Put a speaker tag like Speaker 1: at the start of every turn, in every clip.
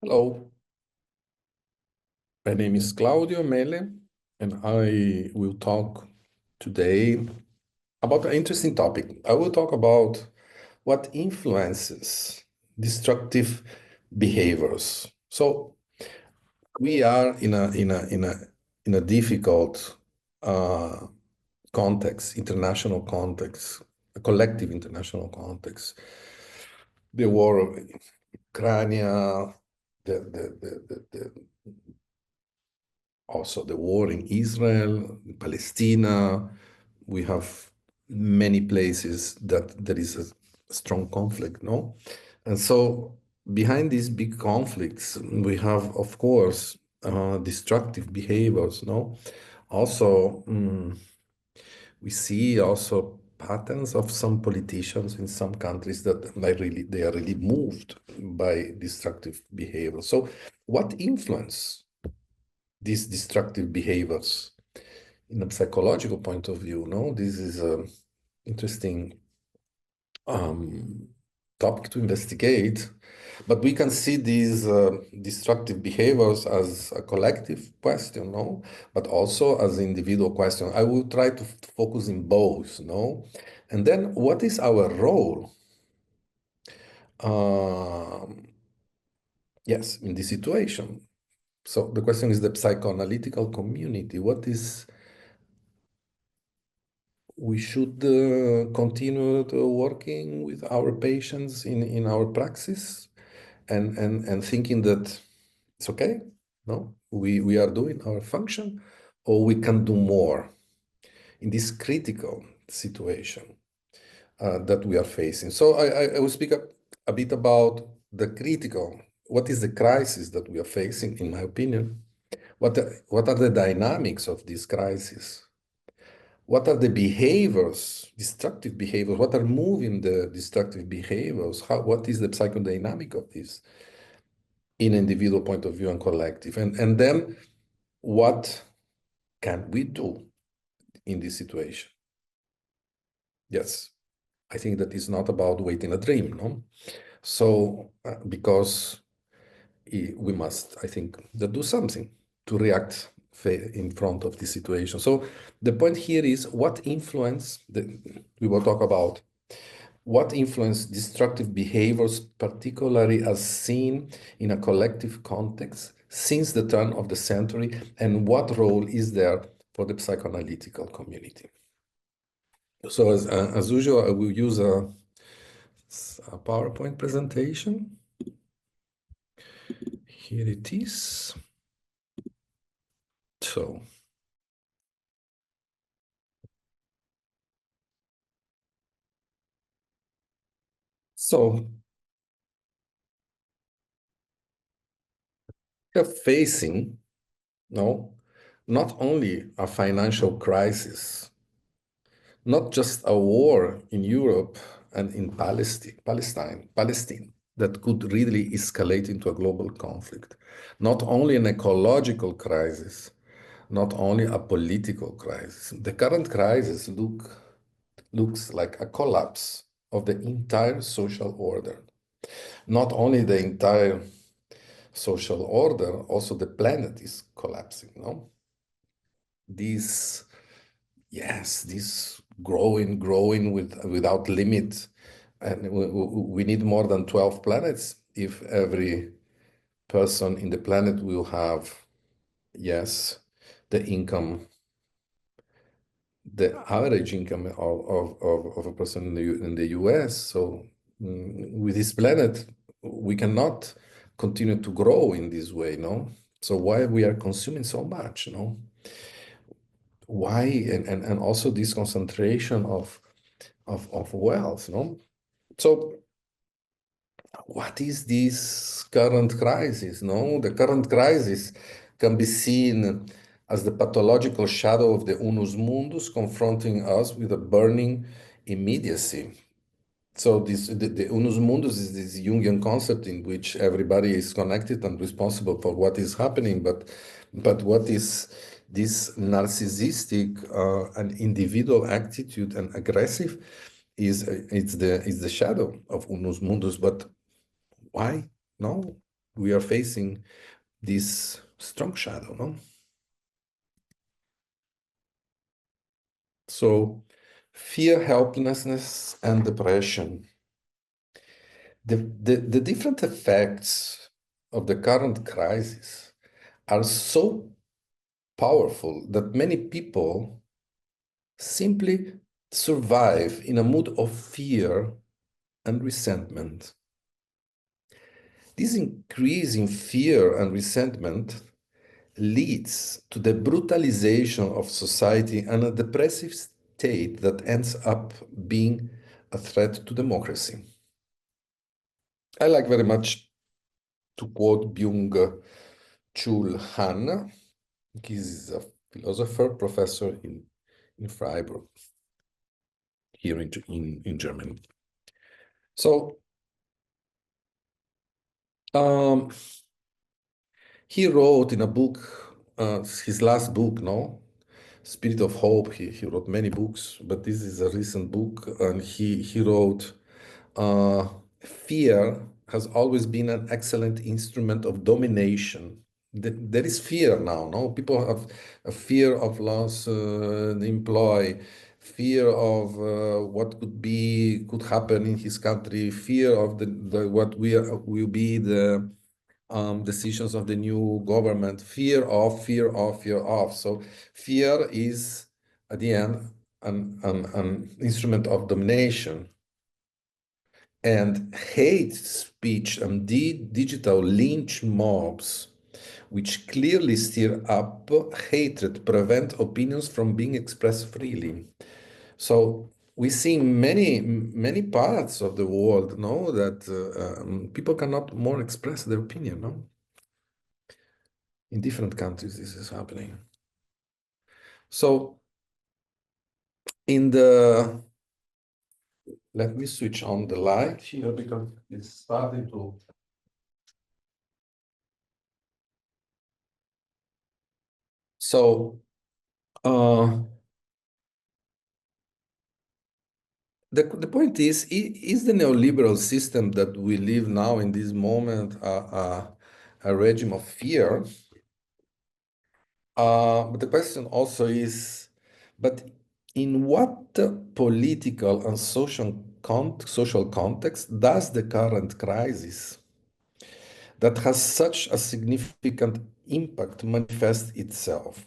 Speaker 1: Hello, my name is Claudio Mele, and I will talk today about an interesting topic. I will talk about what influences destructive behaviors. So we are in a difficult uh, context, international context, a collective international context. The war of Ukraine, the also the war in Israel, Palestine. We have many places that there is a strong conflict, no? And so behind these big conflicts, we have, of course, destructive behaviors, no? Also, we see also patterns of some politicians in some countries that they are really moved by destructive behavior. So what influence these destructive behaviors in a psychological point of view? No, this is an interesting topic to investigate, but we can see these destructive behaviors as a collective question, no, but also as an individual question. I will try to focus in both, no, and then what is our role? Yes, in this situation. So the question is the psychoanalytical community. What is we should continue to working with our patients in our praxis and thinking that it's okay, no, we are doing our function, or we can do more in this critical situation that we are facing. So I will speak a bit about the critical, what is the crisis that we are facing, in my opinion, what are the dynamics of this crisis, what are the behaviors, destructive behaviors, what are moving the destructive behaviors, what is the psychodynamic of this in individual point of view and collective, and then what can we do in this situation? Yes, I think that is not about waiting a dream, no? So because we must, I think, that do something to react in front of this situation. So the point here is what influence, we will talk about what influence destructive behaviors, particularly as seen in a collective context since the turn of the century, and what role is there for the psychoanalytical community. So as usual, I will use a PowerPoint presentation. Here it is. So we're facing, no, not only a financial crisis, not just a war in Europe and in Palestine, that could really escalate into a global conflict, not only an ecological crisis, not only a political crisis. The current crisis looks like a collapse of the entire social order. Not only the entire social order, also the planet is collapsing, no? This, yes, this growing without limit. And we need more than 12 planets if every person in the planet will have, yes, the income, the average income of a person in the US. So with this planet, we cannot continue to grow in this way, no? So why we are consuming so much, no? Why, and also this concentration of wealth, no? So what is this current crisis, no? The current crisis can be seen as the pathological shadow of the unus mundus confronting us with a burning immediacy. So the unus mundus is this Jungian concept in which everybody is connected and responsible for what is happening, but what is this narcissistic and individual attitude and aggressive it's the shadow of unus mundus. But why? No, we are facing this strong shadow, no? So fear, helplessness, and depression. The different effects of the current crisis are so powerful that many people simply survive in a mood of fear and resentment. This increase in fear and resentment leads to the brutalization of society and a depressive state that ends up being a threat to democracy. I like very much to quote Byung-Chul Han. He's a philosopher, professor in Freiburg, here in Germany. So um, he wrote in a book, his last book, no? Spirit of Hope. He wrote many books, but this is a recent book, and he wrote, fear has always been an excellent instrument of domination. There is fear now, no? People have a fear of loss, the employ, fear of what could happen in his country, fear of what will be the decisions of the new government, fear of, fear of, fear of. So fear is, at the end, an instrument of domination. And hate speech and digital lynch mobs, which clearly stir up hatred, prevent opinions from being expressed freely. So we see many parts of the world, no, that people cannot more express their opinion, no? In different countries, this is happening. So let me switch on the light here because it's starting to. So the point is the neoliberal system that we live now in this moment a regime of fear? But the question also is, but in what political and social context does the current crisis that has such a significant impact manifest itself?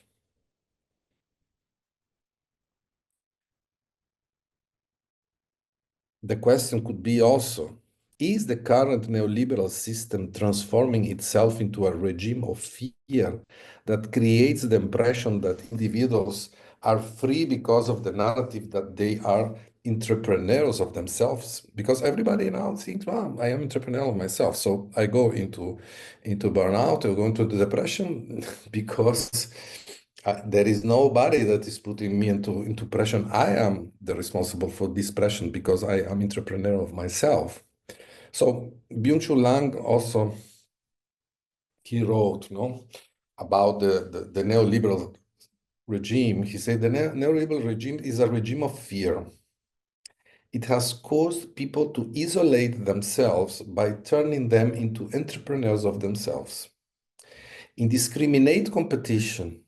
Speaker 1: The question could be also, is the current neoliberal system transforming itself into a regime of fear that creates the impression that individuals are free because of the narrative that they are entrepreneurs of themselves? Because everybody now thinks, well, I am entrepreneur of myself. So I go into burnout, I go into the depression because there is nobody that is putting me into pressure. I am the responsible for this pressure because I am entrepreneur of myself. So Byung-Chul Lang also, he wrote, no, about the neoliberal regime. He said the neoliberal regime is a regime of fear. It has caused people to isolate themselves by turning them into entrepreneurs of themselves. Indiscriminate competition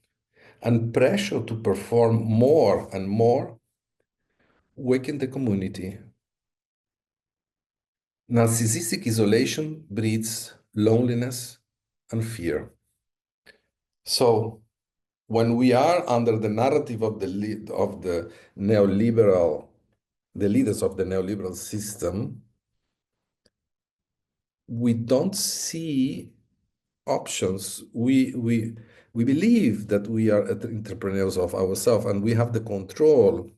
Speaker 1: and pressure to perform more and more weaken the community. Narcissistic isolation breeds loneliness and fear. So when we are under the narrative of the neoliberal, the leaders of the neoliberal system, we don't see options. We believe that we are entrepreneurs of ourselves and we have the control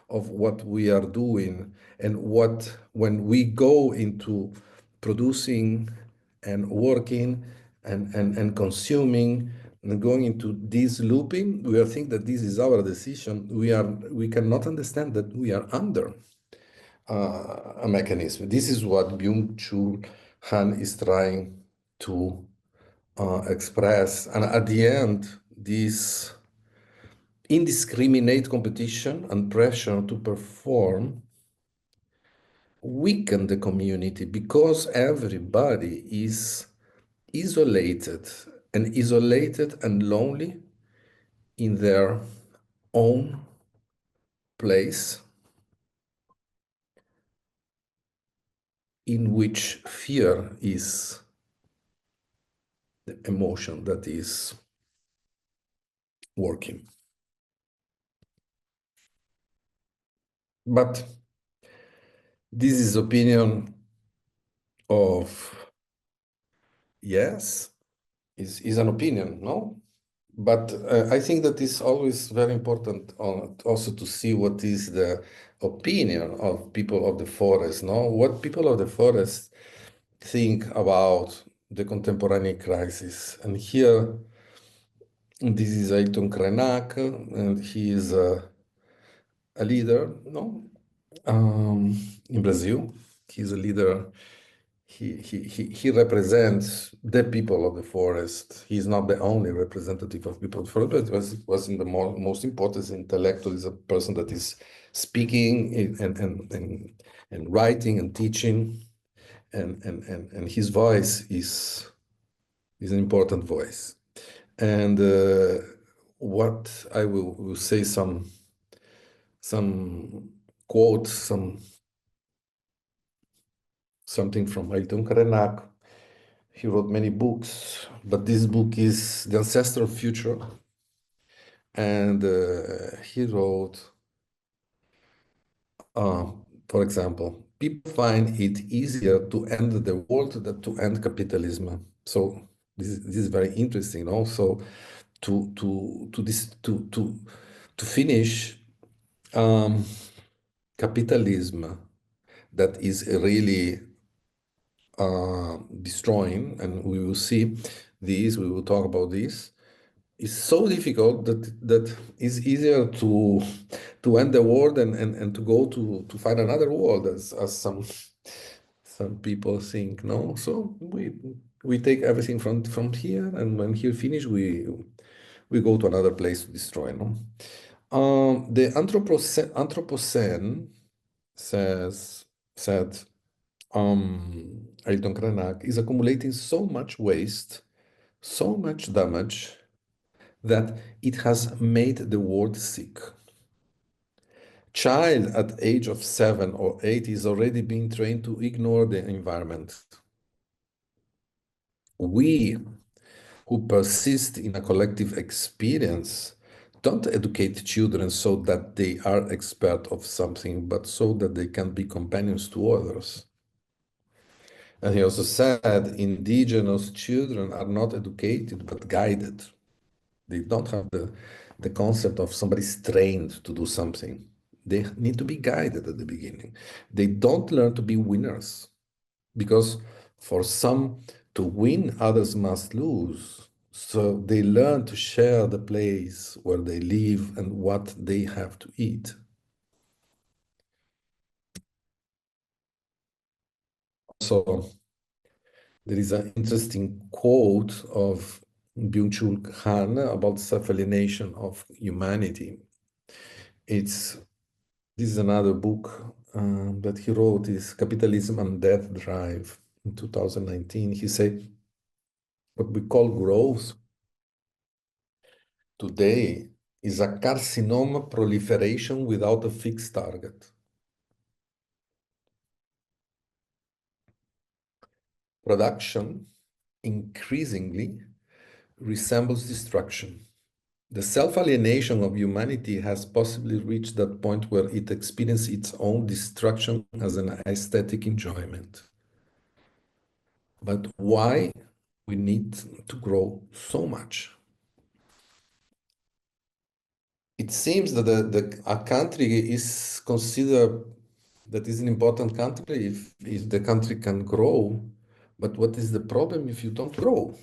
Speaker 1: of what we are doing, and when we go into producing and working and consuming and going into this looping, we are think that this is our decision. We cannot understand that we are under a mechanism. This is what Byung-Chul Han is trying to express. And at the end, this indiscriminate competition and pressure to perform weaken the community because everybody is isolated and lonely in their own place, in which fear is the emotion that is working. But this is opinion of, yes, is an opinion, no? But I think that it's always very important also to see what is the opinion of people of the forest, no? What people of the forest think about the contemporary crisis. And here, this is Ayrton Krenak, and he is a leader, no? In Brazil. He's a leader. He represents the people of the forest. He's not the only representative of people of the forest, but was in the most important intellectual, is a person that is speaking and writing and teaching, and his voice is an important voice. And what I will say some quotes, something from Ayrton Krenak. He wrote many books, but this book is The Ancestral Future. And he wrote, for example, people find it easier to end the world than to end capitalism. So this is very interesting. Also, to finish capitalism that is really destroying, and we will see this, we will talk about this, is so difficult that it's easier to end the world and to go to find another world, as some people think, no? So we take everything from here, and when here finish, we go to another place to destroy, no? The Anthropocene said Ayrton Krenak is accumulating so much waste, so much damage, that it has made the world sick. Child at age of 7 or 8 is already being trained to ignore the environment. We who persist in a collective experience don't educate children so that they are expert of something, but so that they can be companions to others. And he also said, indigenous children are not educated, but guided. They don't have the concept of somebody's trained to do something. They need to be guided at the beginning. They don't learn to be winners, because for some to win, others must lose. So they learn to share the place where they live and what they have to eat. So there is an interesting quote of Byung-Chul Han about self-alienation of humanity. This is another book that he wrote, is Capitalism and Death Drive, in 2019. He said, what we call growth today is a carcinoma proliferation without a fixed target. Production increasingly resembles destruction. The self-alienation of humanity has possibly reached that point where it experiences its own destruction as an aesthetic enjoyment. But why we need to grow so much? It seems that a country is considered that is an important country if the country can grow. But what is the problem if you don't grow?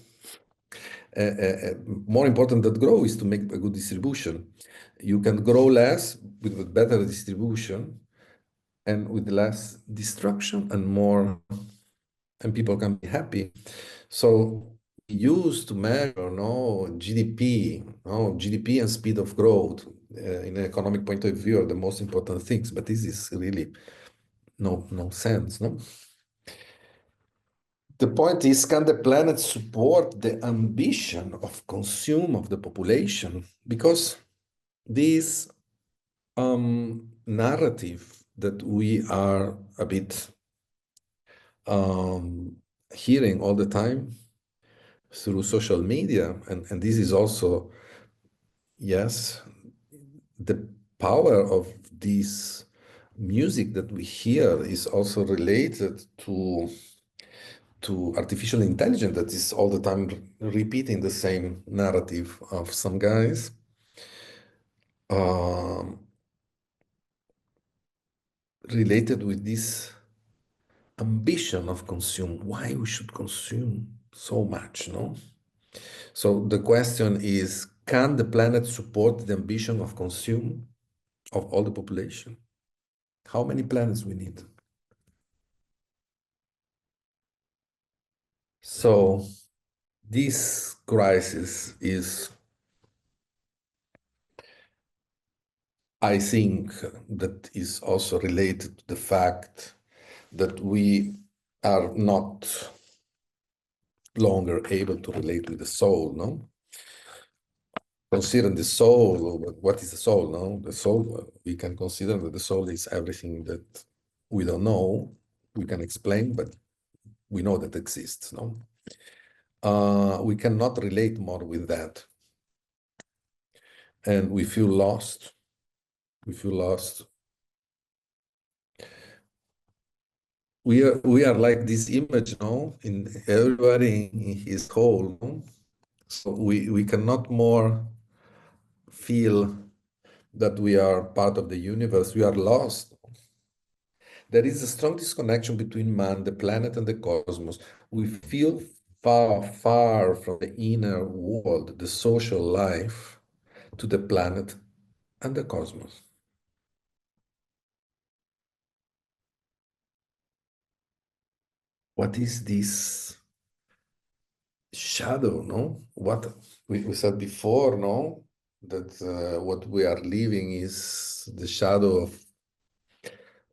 Speaker 1: More important than grow is to make a good distribution. You can grow less with a better distribution and with less destruction and more, and people can be happy. So we used to measure GDP and speed of growth in an economic point of view are the most important things, but this is really no sense, no? The point is, can the planet support the ambition of consume of the population? Because this narrative that we are a bit um, hearing all the time through social media, and this is also, yes, the power of this music that we hear is also related to artificial intelligence that is all the time repeating the same narrative of some guys, um, related with this ambition of consume. Why we should consume so much, no? So the question is, can the planet support the ambition of consume of all the population? How many planets we need? So this crisis is, I think, that is also related to the fact that we are not longer able to relate with the soul, no? Consider the soul, what is the soul, no? The soul, we can consider that the soul is everything that we don't know, we can explain, but we know that exists, no? We cannot relate more with that. And we feel lost. We feel lost. We are like this image, no? In everybody in his whole, no? So we cannot more feel that we are part of the universe. We are lost. There is a strong disconnection between man, the planet, and the cosmos. We feel far, far from the inner world, the social life, to the planet and the cosmos. What is this shadow, no? What we said before, no? That what we are living is the shadow of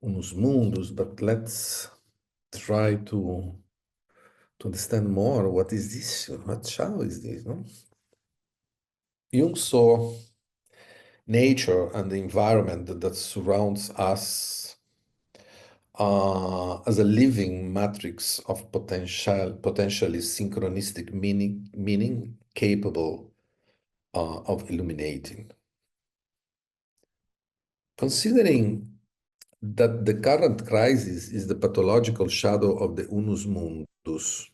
Speaker 1: unus mundus, but let's try to understand more. What is this? What shadow is this, no? Jung saw nature and the environment that surrounds us as a living matrix of potentially synchronistic meaning capable of illuminating. Considering that the current crisis is the pathological shadow of the unus mundus,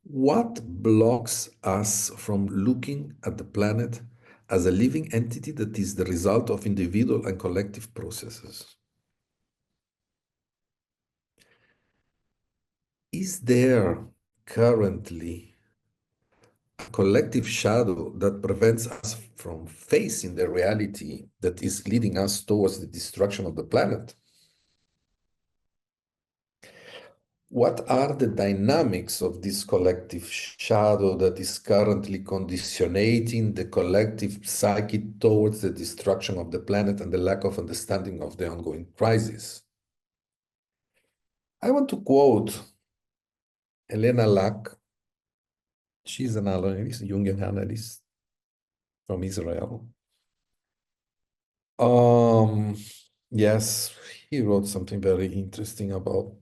Speaker 1: what blocks us from looking at the planet as a living entity that is the result of individual and collective processes? Is there currently a collective shadow that prevents us from facing the reality that is leading us towards the destruction of the planet? What are the dynamics of this collective shadow that is currently conditionating the collective psyche towards the destruction of the planet and the lack of understanding of the ongoing crisis? I want to quote Elena Lack. She's an analyst, Jungian analyst from Israel. Um, yes, he wrote something very interesting about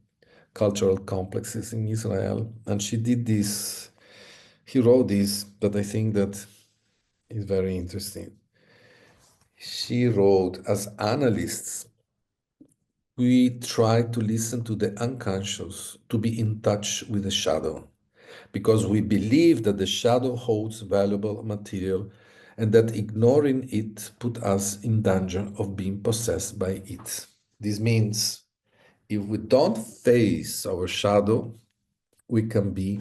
Speaker 1: cultural complexes in Israel, and she did this. He wrote this that I think that is very interesting. She wrote, as analysts, we try to listen to the unconscious, to be in touch with the shadow, because we believe that the shadow holds valuable material and that ignoring it put us in danger of being possessed by it. This means if we don't face our shadow, we can be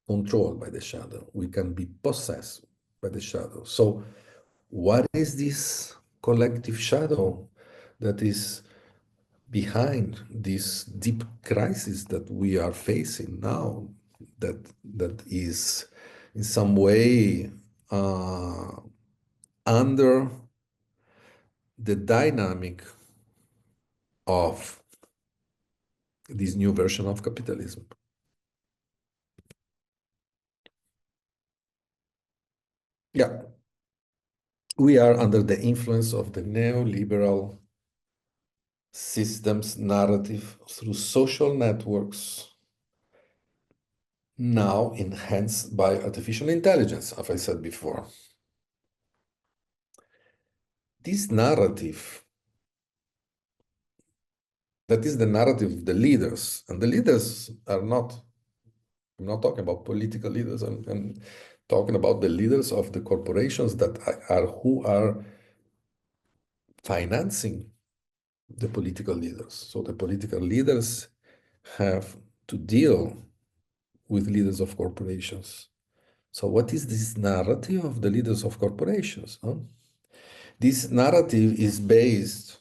Speaker 1: controlled by the shadow. We can be possessed by the shadow. So what is this collective shadow that is behind this deep crisis that we are facing now, that is in some way under the dynamic of this new version of capitalism. Yeah, we are under the influence of the neoliberal systems narrative through social networks, now enhanced by artificial intelligence, as I said before. This narrative, that is the narrative of the leaders, and the leaders are not, I'm not talking about political leaders, I'm talking about the leaders of the corporations that are who are financing the political leaders. So the political leaders have to deal with leaders of corporations. So what is this narrative of the leaders of corporations? Huh? This narrative is based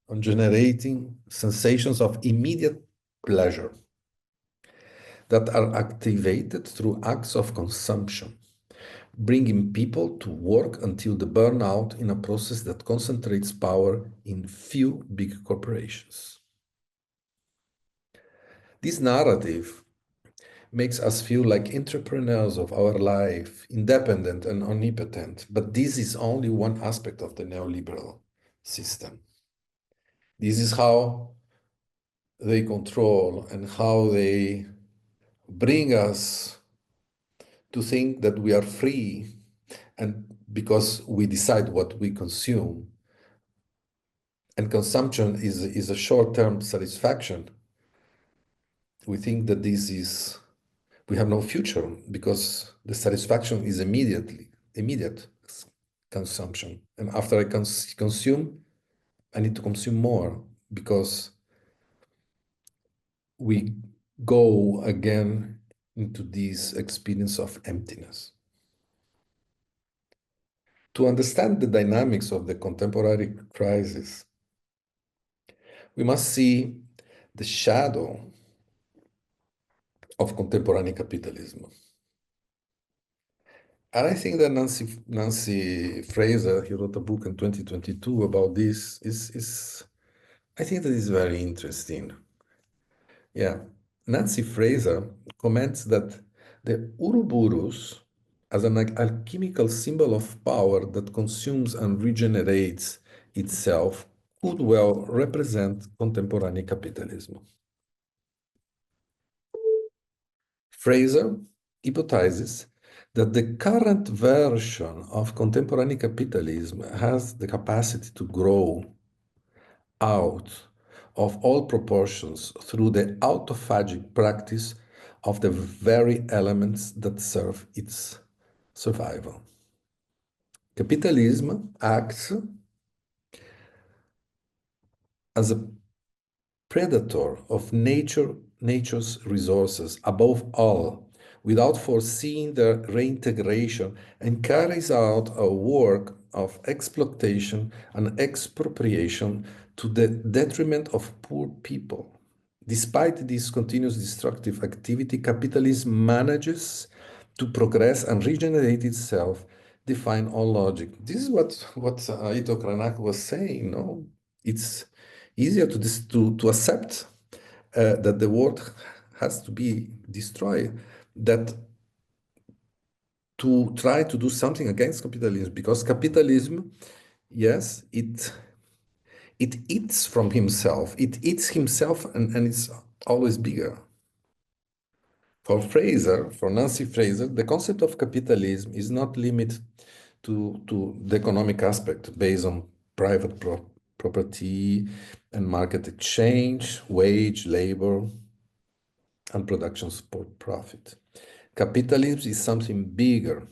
Speaker 1: on generating sensations of immediate pleasure that are activated through acts of consumption, bringing people to work until the burnout in a process that concentrates power in few big corporations. This narrative makes us feel like entrepreneurs of our life, independent and omnipotent. But this is only one aspect of the neoliberal system. This is how they control and how they bring us to think that we are free, and because we decide what we consume, and consumption is a short-term satisfaction, we think that we have no future because the satisfaction is immediate consumption. And after I consume, I need to consume more because we go again into this experience of emptiness. To understand the dynamics of the contemporary crisis, we must see the shadow of contemporary capitalism. And I think that Nancy Fraser, he wrote a book in 2022 about this, is I think that is very interesting. Yeah. Nancy Fraser comments that the Ouroboros, as an alchemical symbol of power that consumes and regenerates itself, could well represent contemporary capitalism. Fraser hypothesizes that the current version of contemporary capitalism has the capacity to grow out of all proportions through the autophagic practice of the very elements that serve its survival. Capitalism acts as a predator of nature's resources above all, without foreseeing their reintegration, and carries out a work of exploitation and expropriation to the detriment of poor people. Despite this continuous destructive activity, capitalism manages to progress and regenerate itself, define all logic. This is what Ito Kranak was saying. No, it's easier to accept that the world has to be destroyed, that to try to do something against capitalism, because capitalism, yes, it eats from himself, it eats himself, and it's always bigger. For Nancy Fraser, the concept of capitalism is not limited to the economic aspect based on private property and market exchange, wage, labor, and production support profit. Capitalism is something bigger,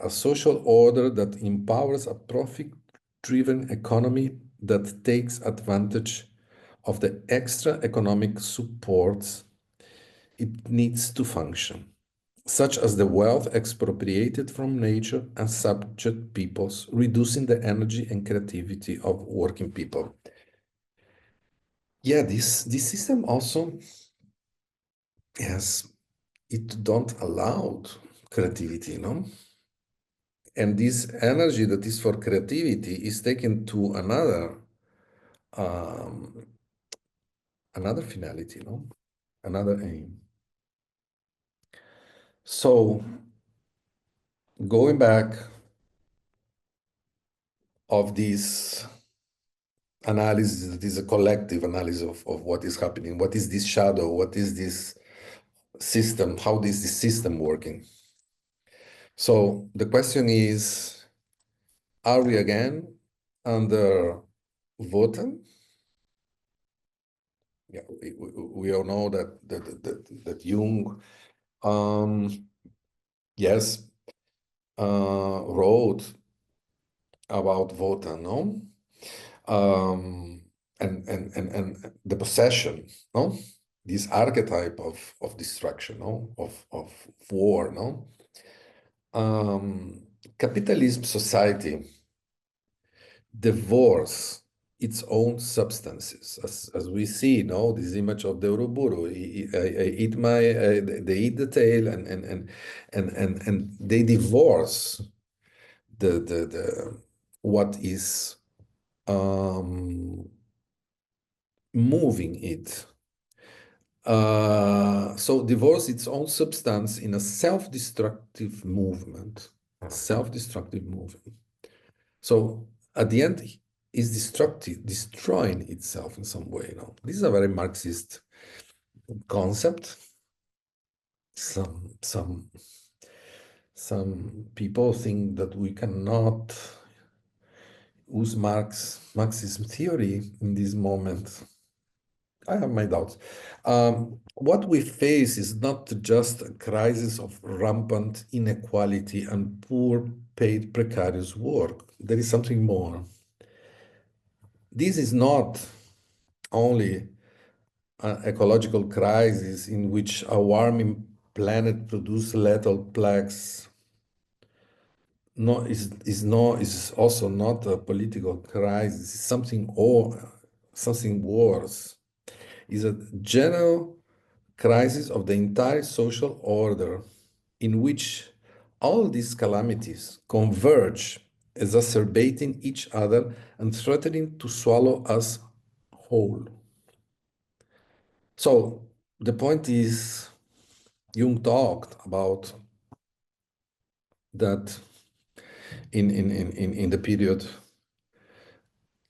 Speaker 1: a social order that empowers a profit-driven economy that takes advantage of the extra economic supports it needs to function, such as the wealth expropriated from nature and subject peoples, reducing the energy and creativity of working people. Yeah, this system also, yes, it don't allow creativity, no? And this energy that is for creativity is taken to another um, another finality, no? Another aim. So going back of this analysis, that is a collective analysis of what is happening, what is this shadow, what is this system, how is this system working? So the question is, are we again under Wotan? Yeah, we all know that Jung, yes, wrote about Wotan, no? And the possession, no? This archetype of destruction, no? Of war, no? Capitalism society divorce its own substances, as we see, no, this image of the Uruburu. I eat my, they eat the tail, and they divorce the what is moving it. So divorce its own substance in a self-destructive movement, a self-destructive movement. So at the end, is destructive, destroying itself in some way. You know, this is a very Marxist concept. Some people think that we cannot use Marxism theory in this moment. I have my doubts. What we face is not just a crisis of rampant inequality and poor paid precarious work. There is something more. This is not only an ecological crisis in which a warming planet produces lethal plagues. No, is also not a political crisis. It's something worse. It's a general crisis of the entire social order in which all these calamities converge, exacerbating each other and threatening to swallow us whole. So the point is, Jung talked about that in the period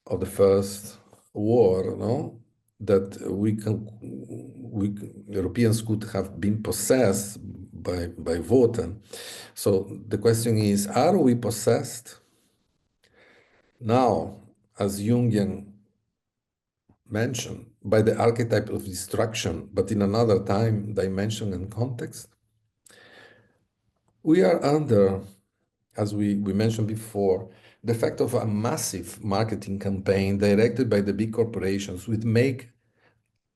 Speaker 1: of the First War, no, that we Europeans could have been possessed by Wotan. So the question is, are we possessed now, as Jungian mentioned, by the archetype of destruction, but in another time, dimension, and context? We are under, as we mentioned before, the effect of a massive marketing campaign directed by the big corporations with make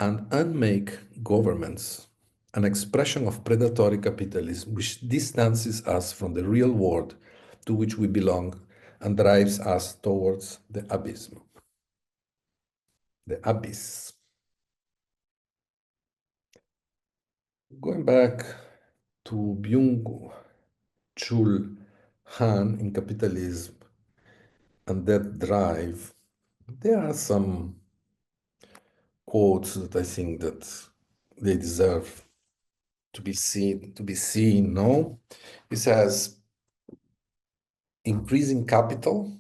Speaker 1: and unmake governments, an expression of predatory capitalism which distances us from the real world to which we belong and drives us towards the abyss. The abyss. Going back to Byung-Chul Han in Capitalism and that drive, there are some quotes that I think that they deserve to be seen, no? It says, increasing capital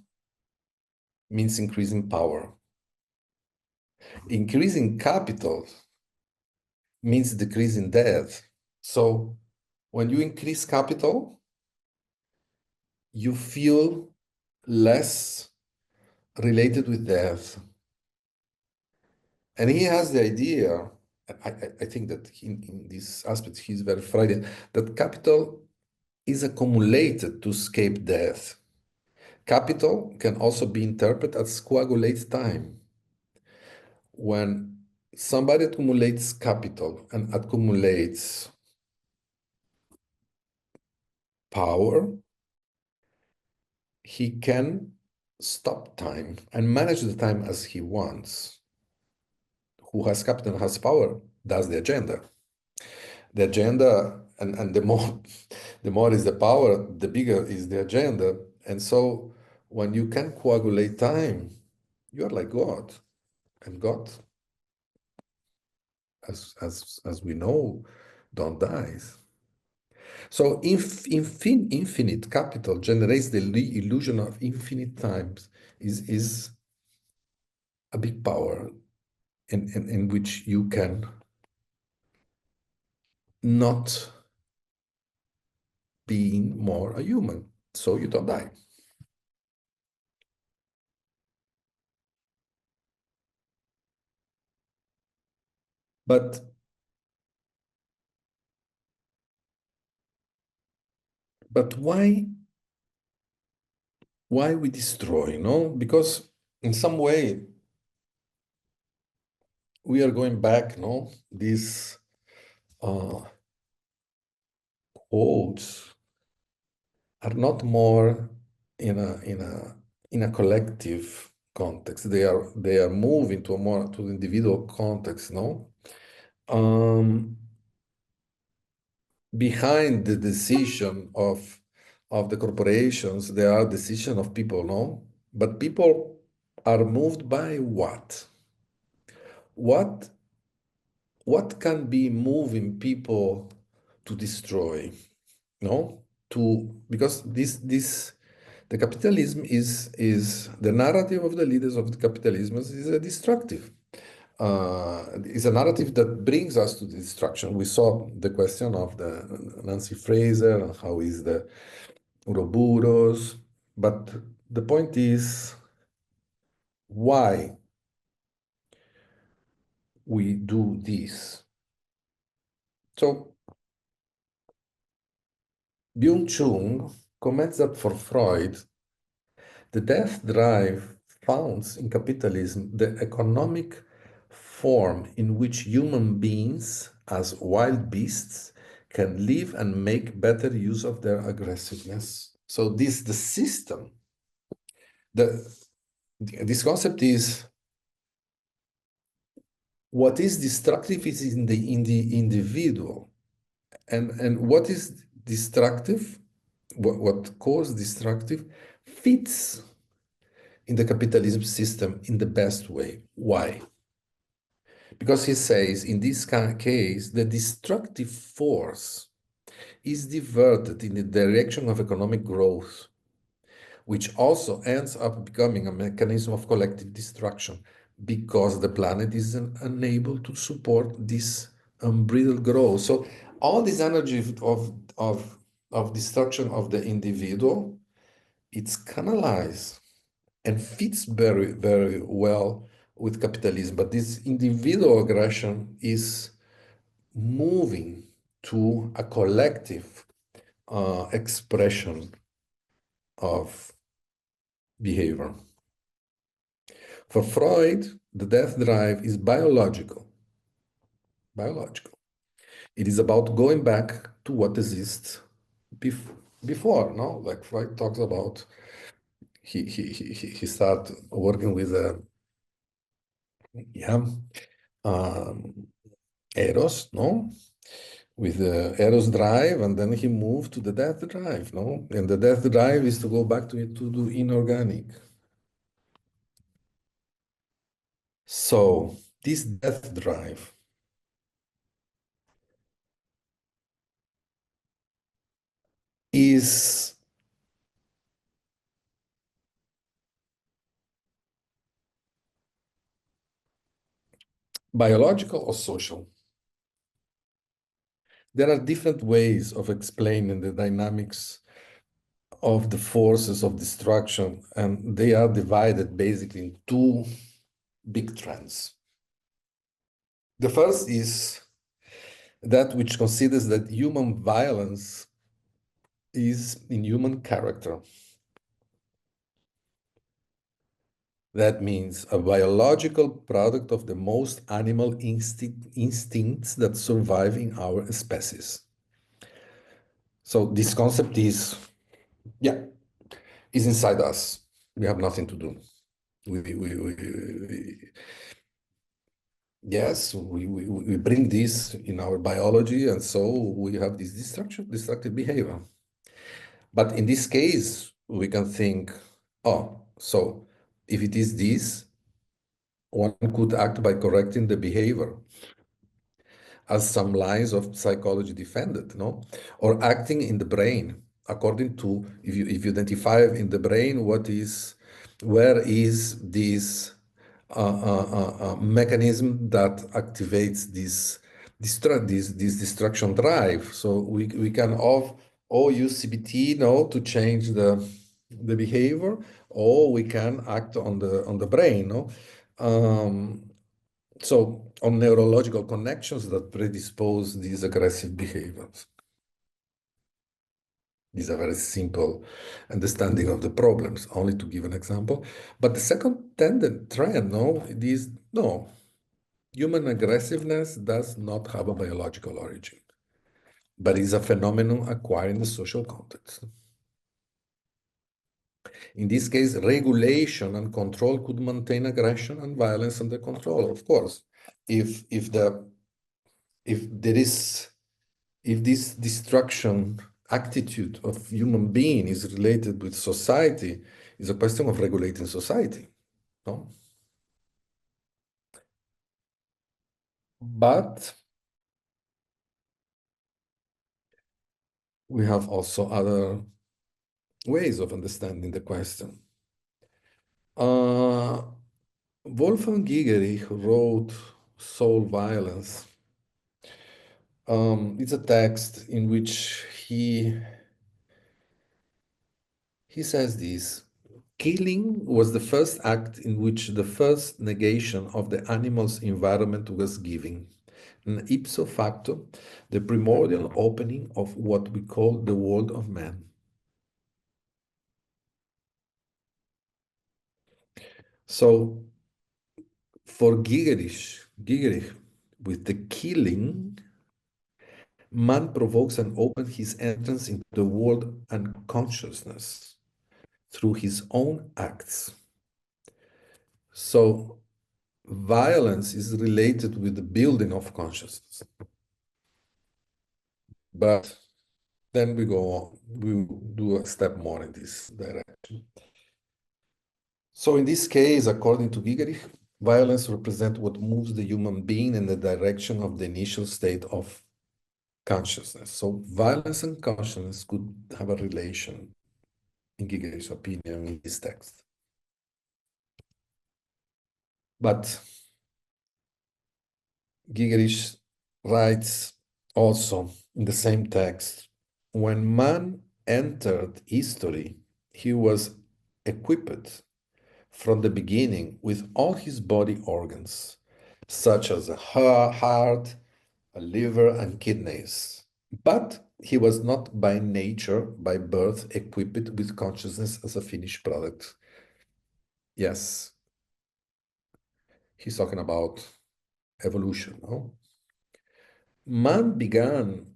Speaker 1: means increasing power. Increasing capital means decreasing debt. So when you increase capital, you feel less related with death. And he has the idea, I think that in this aspect, he's very Freudian, that capital is accumulated to escape death. Capital can also be interpreted as coagulate time. When somebody accumulates capital and accumulates power, he can stop time and manage the time as he wants. Who has capital and has power does the agenda. The agenda, and the more is the power, the bigger is the agenda. And so when you can coagulate time, you are like God. And God as we know, don't die. So infinite capital generates the illusion of infinite times is a big power in which you can not being more a human, so you don't die. But why we destroy, no? Because in some way we are going back, no? These uh, quotes are not more in a collective context. They are moving to a more to the individual context, no? Um, Behind the decision of the corporations, there are decision of people, no? But people are moved by what? What what can be moving people to destroy? No, to because this the capitalism is the narrative of the leaders of the capitalism is a destructive. Is a narrative that brings us to destruction. We saw the question of the Nancy Fraser and how is the Ouroboros, but the point is why we do this. So Byung-Chul comments that for Freud, the death drive founds in capitalism the economic form in which human beings, as wild beasts, can live and make better use of their aggressiveness. So the system, the, this concept is what is destructive is in the individual, and what is destructive, what causes destructive, fits in the capitalism system in the best way. Why? Because he says in this case, the destructive force is diverted in the direction of economic growth, which also ends up becoming a mechanism of collective destruction because the planet is unable to support this unbridled growth. So all this energy of destruction of the individual, it's canalized and fits very, very well with capitalism. But this individual aggression is moving to a collective expression of behavior. For Freud, the death drive is biological. Biological. It is about going back to what exists before, no? Like Freud talks about, he started working with yeah, um, Eros, no? With the Eros drive, and then he moved to the death drive, no? And the death drive is to go back to do inorganic. So this death drive is biological or social. There are different ways of explaining the dynamics of the forces of destruction, and they are divided basically in two big trends. The first is that which considers that human violence is in human character. That means a biological product of the most animal instincts that survive in our species. So this concept yeah, is inside us. We have nothing to do. Yes, we bring this in our biology, and so we have this destructive behavior. But in this case, we can think, oh, so if it is this, one could act by correcting the behavior. as some lines of psychology defended, no? Or acting in the brain, according to if you identify in the brain where is this mechanism that activates this destruction drive. So we can all use CBT, no, to change the behavior, or we can act on the brain, no. So on neurological connections that predispose these aggressive behaviors. These are very simple understanding of the problems, only to give an example. But the second trend, no, it is no, human aggressiveness does not have a biological origin, but is a phenomenon acquired in the social context. In this case, regulation and control could maintain aggression and violence under control, of course. If there is if this destruction attitude of human being is related with society, is a question of regulating society, no? But we have also other ways of understanding the question. Wolfgang Gigerich wrote Soul Violence. It's a text in which he says this: killing was the first act in which the first negation of the animal's environment was given, and ipso facto, the primordial opening of what we call the world of man. So, for Gigerich, with the killing, man provokes and opens his entrance into the world and consciousness through his own acts. So, violence is related with the building of consciousness. But then we go on, we do a step more in this direction. So in this case, according to Gigerich, violence represents what moves the human being in the direction of the initial state of consciousness. So violence and consciousness could have a relation, in Gigerich's opinion, in this text. But Gigerich writes also in the same text, when man entered history, he was equipped from the beginning with all his body organs, such as a heart, a liver, and kidneys. But he was not by nature, by birth, equipped with consciousness as a finished product. Yes, he's talking about evolution, no? Man began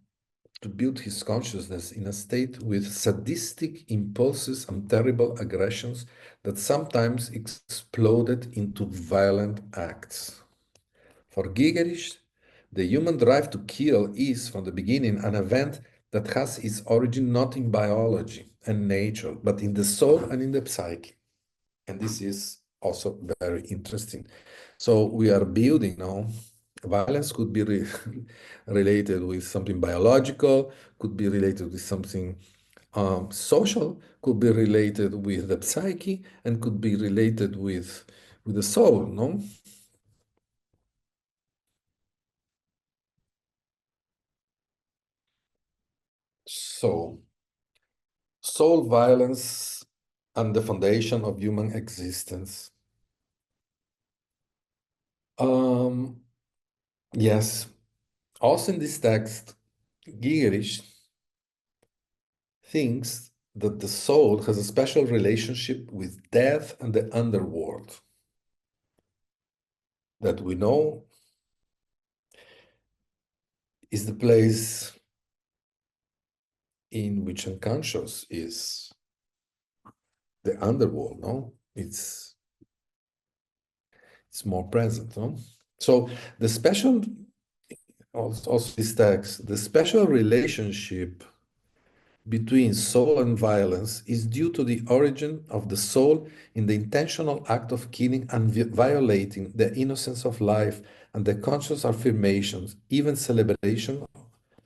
Speaker 1: to build his consciousness in a state with sadistic impulses and terrible aggressions that sometimes exploded into violent acts. For Gigerich, the human drive to kill is, from the beginning, an event that has its origin not in biology and nature, but in the soul and in the psyche. And this is also very interesting. So we are building now. Violence could be related with something biological, could be related with something social, could be related with the psyche, and could be related with the soul, no? So, soul violence and the foundation of human existence. Yes, also in this text, Giegerich thinks that the soul has a special relationship with death and the underworld. That we know is the place in which unconscious is the underworld, no? It's more present, no? So the special, also this text, the special relationship between soul and violence is due to the origin of the soul in the intentional act of killing and violating the innocence of life and the conscious affirmations, even celebration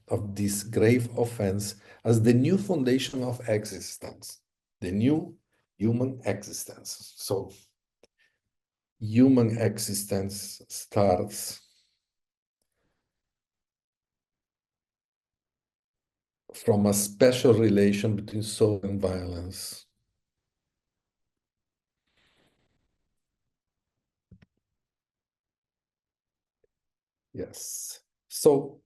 Speaker 1: of this grave offense as the new foundation of existence, the new human existence. So human existence starts from a special relation between soul and violence. Yes. So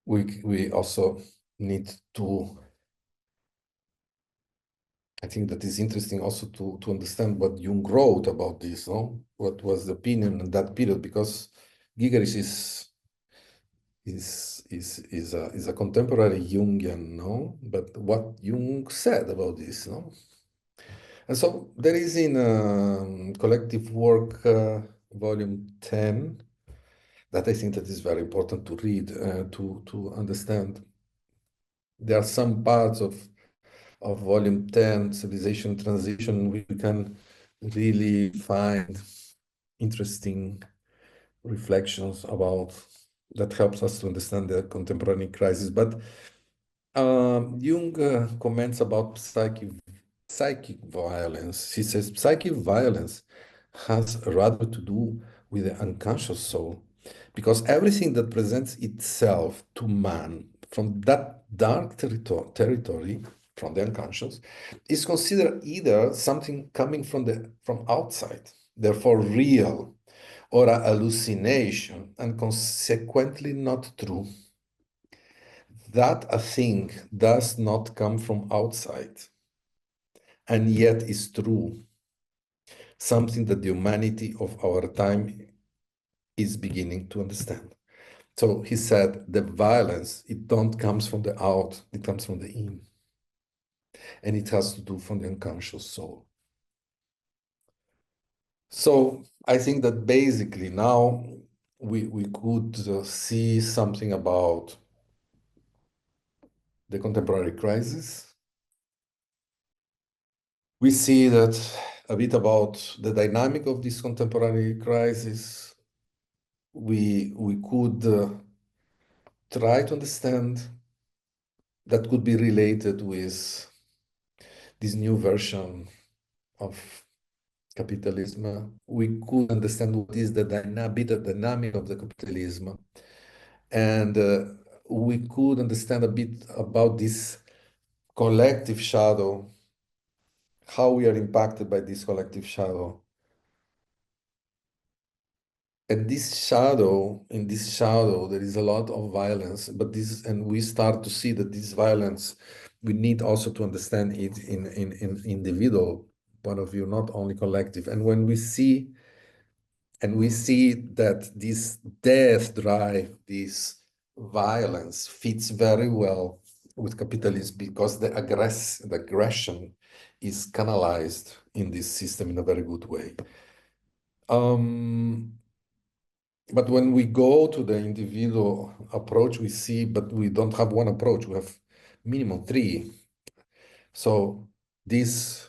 Speaker 1: we also need to, I think that is interesting also to understand what Jung wrote about this, no? What was the opinion in that period, because Gigeris is a contemporary Jungian, no? But what Jung said about this, no? And so there is in collective work, volume 10, that I think that is very important to read, to understand. There are some parts of volume 10, civilization transition, we can really find interesting reflections about that helps us to understand the contemporary crisis. But Jung comments about psychic violence. He says psychic violence has rather to do with the unconscious soul, because everything that presents itself to man from that dark territory, from the unconscious, is considered either something coming from outside, therefore real, or a hallucination, and consequently not true. That a thing does not come from outside, and yet is true, something that the humanity of our time is beginning to understand. So he said the violence, it don't comes from the out, it comes from the in. And it has to do from the unconscious soul. So I think that basically now we could see something about the contemporary crisis. We see that a bit about the dynamic of this contemporary crisis. We could try to understand that could be related with this new version of capitalism. We could understand what is the dynamic of the capitalism, and we could understand a bit about this collective shadow, how we are impacted by this collective shadow. And in this shadow, there is a lot of violence, and we start to see that this violence, we need also to understand it in individual point of view, not only collective. And when we see that this death drive, this violence fits very well with capitalism, because the aggression is canalized in this system in a very good way. But when we go to the individual approach, we see, but we don't have one approach, we have minimum three. So this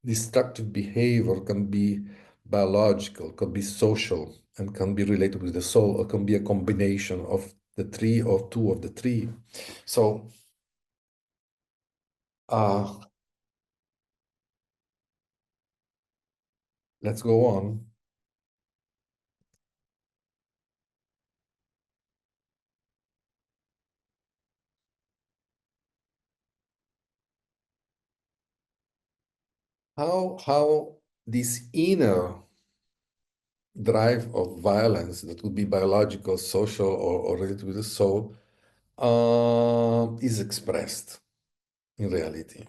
Speaker 1: destructive behavior can be biological, can be social, and can be related with the soul, or can be a combination of the three or two of the three. So let's go on. How this inner drive of violence that could be biological, social, or related with the soul is expressed in reality.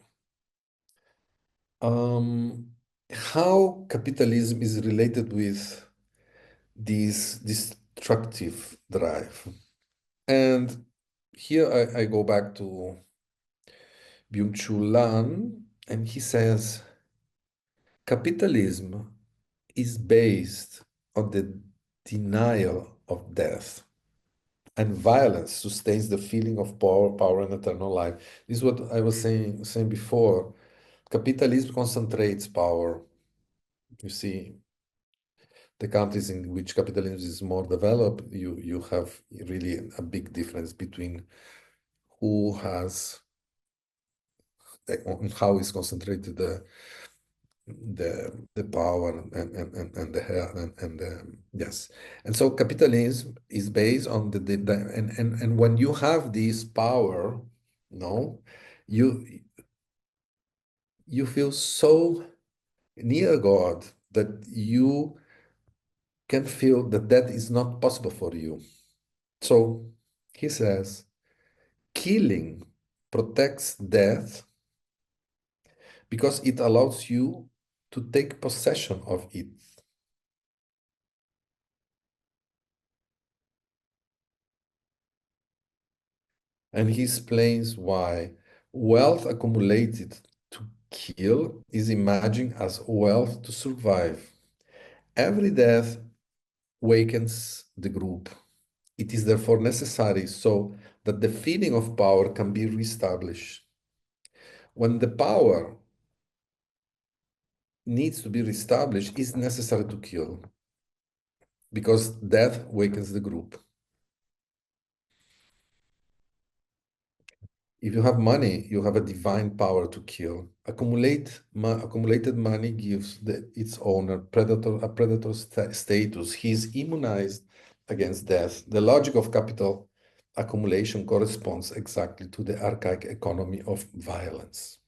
Speaker 1: How capitalism is related with this destructive drive. And here I go back to Byung-Chul Lan, and he says, capitalism is based on the denial of death, and violence sustains the feeling of power and eternal life. This is what I was saying before. Capitalism concentrates power. You see, the countries in which capitalism is more developed, you have really a big difference between who has on how is concentrated the power and the yes. And so capitalism is based on and when you have this power, no, you you feel so near God that you can feel that that is not possible for you. So he says, killing protects death because it allows you to take possession of it. And he explains why wealth accumulated to kill is imagined as wealth to survive. Every death wakens the group. It is therefore necessary so that the feeling of power can be reestablished. When the power needs to be reestablished, it's necessary to kill because death wakens the group. If you have money, you have a divine power to kill. Accumulated money gives its owner a predator status. He is immunized against death. The logic of capital accumulation corresponds exactly to the archaic economy of violence.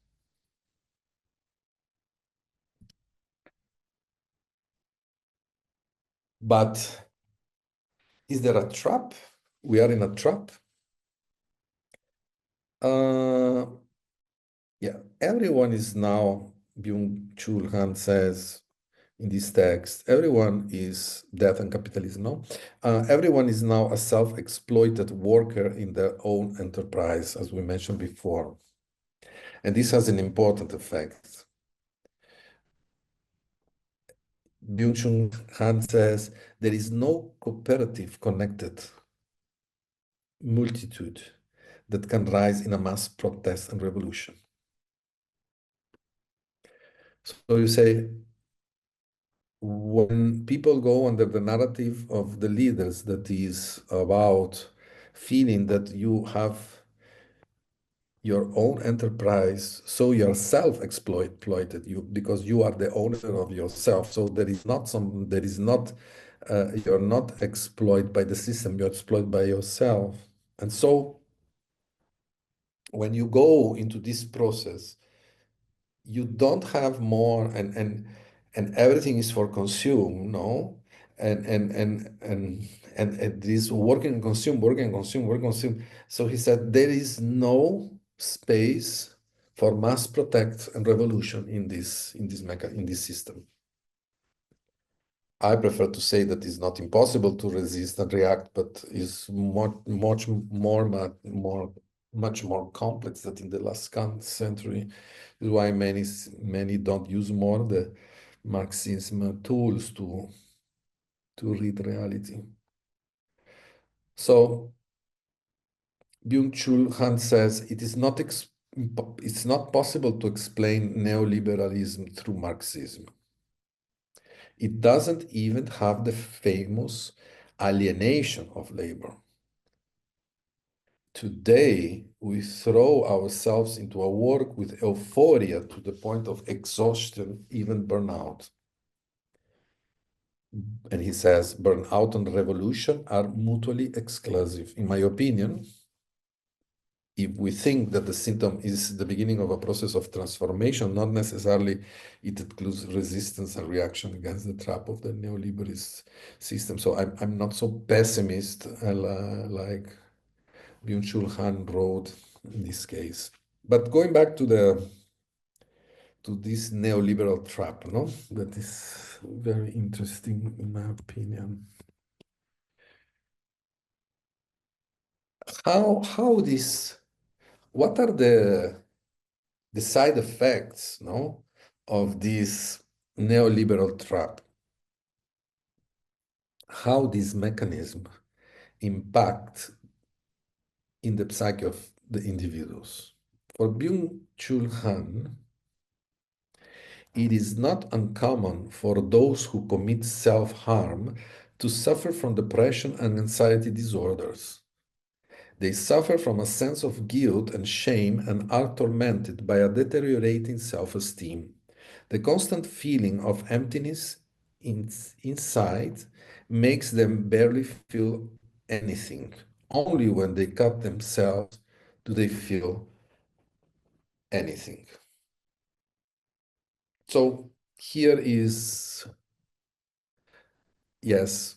Speaker 1: But is there a trap? We are in a trap. Uh, yeah, everyone is now, Byung-Chul Han says in this text, everyone is death and capitalism, no? Everyone is now a self-exploited worker in their own enterprise, as we mentioned before. And this has an important effect. Byung-Chul Han says, there is no cooperative connected multitude that can rise in a mass protest and revolution. So you say, when people go under the narrative of the leaders that is about feeling that you have your own enterprise, so you're self-exploited you because you are the owner of yourself. So there is not you're not exploited by the system, you're exploited by yourself. And so when you go into this process, you don't have more and everything is for consume, no? And this working consume. So he said there is no space for mass protect and revolution in this system. I prefer to say that it's not impossible to resist and react, but is much more complex than in the last century. Is why many don't use more the Marxism tools to read reality. So Byung-Chul Han says it's not possible to explain neoliberalism through Marxism. It doesn't even have the famous alienation of labor. Today, we throw ourselves into a work with euphoria to the point of exhaustion, even burnout. And he says, burnout and revolution are mutually exclusive. In my opinion, if we think that the symptom is the beginning of a process of transformation, not necessarily it includes resistance and reaction against the trap of the neoliberalist system. So I'm not so pessimist like Byung-Chul Han wrote in this case. But going back to this neoliberal trap, no, that is very interesting in my opinion. How this? What are the side effects, no, of this neoliberal trap? How this mechanism impact in the psyche of the individuals? For Byung-Chul Han, it is not uncommon for those who commit self-harm to suffer from depression and anxiety disorders. They suffer from a sense of guilt and shame and are tormented by a deteriorating self-esteem. The constant feeling of emptiness inside makes them barely feel anything. Only when they cut themselves do they feel anything. So here is, yes,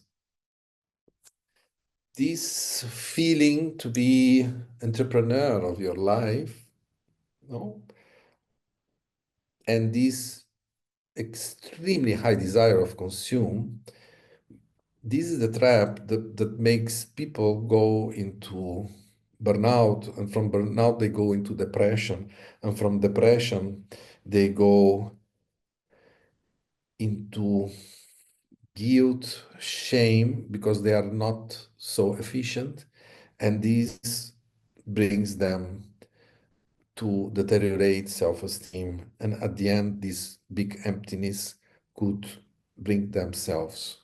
Speaker 1: this feeling to be entrepreneur of your life, no? And this extremely high desire of consume, this is the trap that makes people go into burnout, and from burnout they go into depression, and from depression they go into guilt, shame, because they are not so efficient, and this brings them to deteriorate self-esteem, and at the end this big emptiness could bring themselves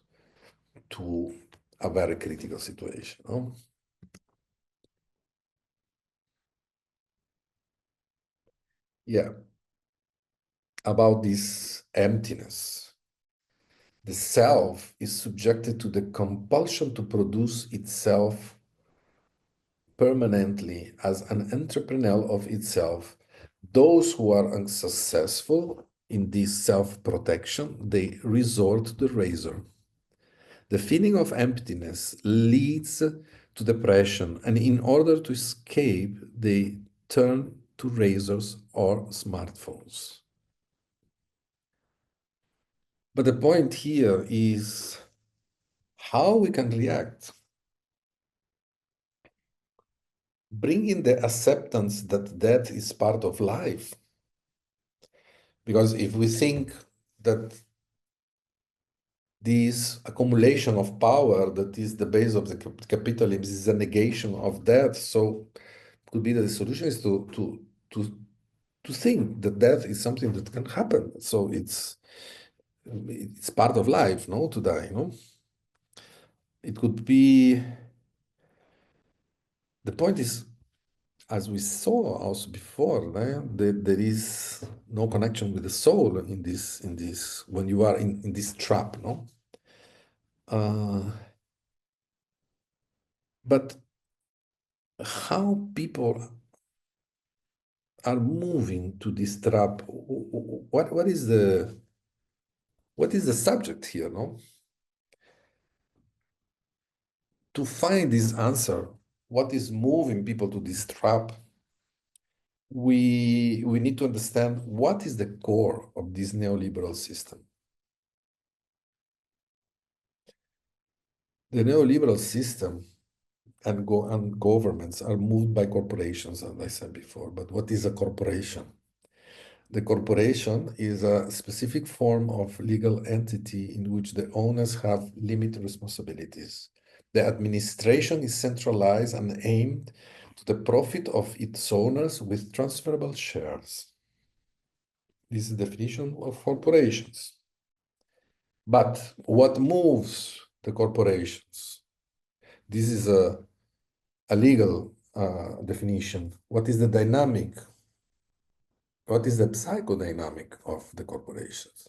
Speaker 1: to a very critical situation, no? Yeah, about this emptiness. The self is subjected to the compulsion to produce itself permanently as an entrepreneur of itself. Those who are unsuccessful in this self-protection, they resort to the razor. The feeling of emptiness leads to depression, and in order to escape, they turn to razors or smartphones. But the point here is how we can react. Bring in the acceptance that death is part of life. Because if we think that this accumulation of power that is the base of the capitalism is a negation of death, so could be that the solution is to think that death is something that can happen. So it's part of life, no, to die, no? It could be, the point is, as we saw also before, there is no connection with the soul in this when you are in this trap, no? But how people are moving to this trap, what is the subject here, no? To find this answer, what is moving people to this trap, we need to understand what is the core of this neoliberal system. The neoliberal system and governments are moved by corporations, as I said before. But what is a corporation? The corporation is a specific form of legal entity in which the owners have limited responsibilities. The administration is centralized and aimed to the profit of its owners with transferable shares. This is the definition of corporations. But what moves the corporations? This is a legal definition. What is the dynamic? What is the psychodynamic of the corporations?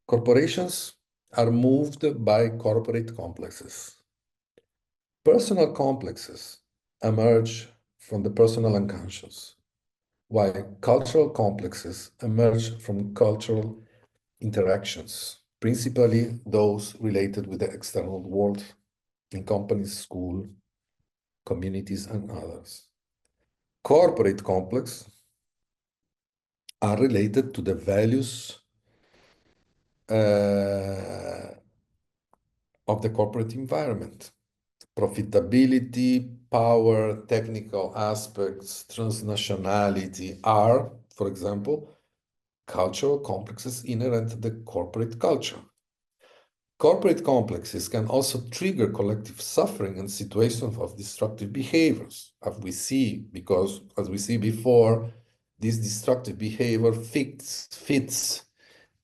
Speaker 1: Corporations are moved by corporate complexes. Personal complexes emerge from the personal unconscious, while cultural complexes emerge from cultural interactions, principally those related with the external world in companies, school, communities, and others. Corporate complexes are related to the values of the corporate environment. Profitability, power, technical aspects, transnationality are, for example, cultural complexes inherent to the corporate culture. Corporate complexes can also trigger collective suffering and situations of destructive behaviors, as we see, because as we see before, this destructive behavior fits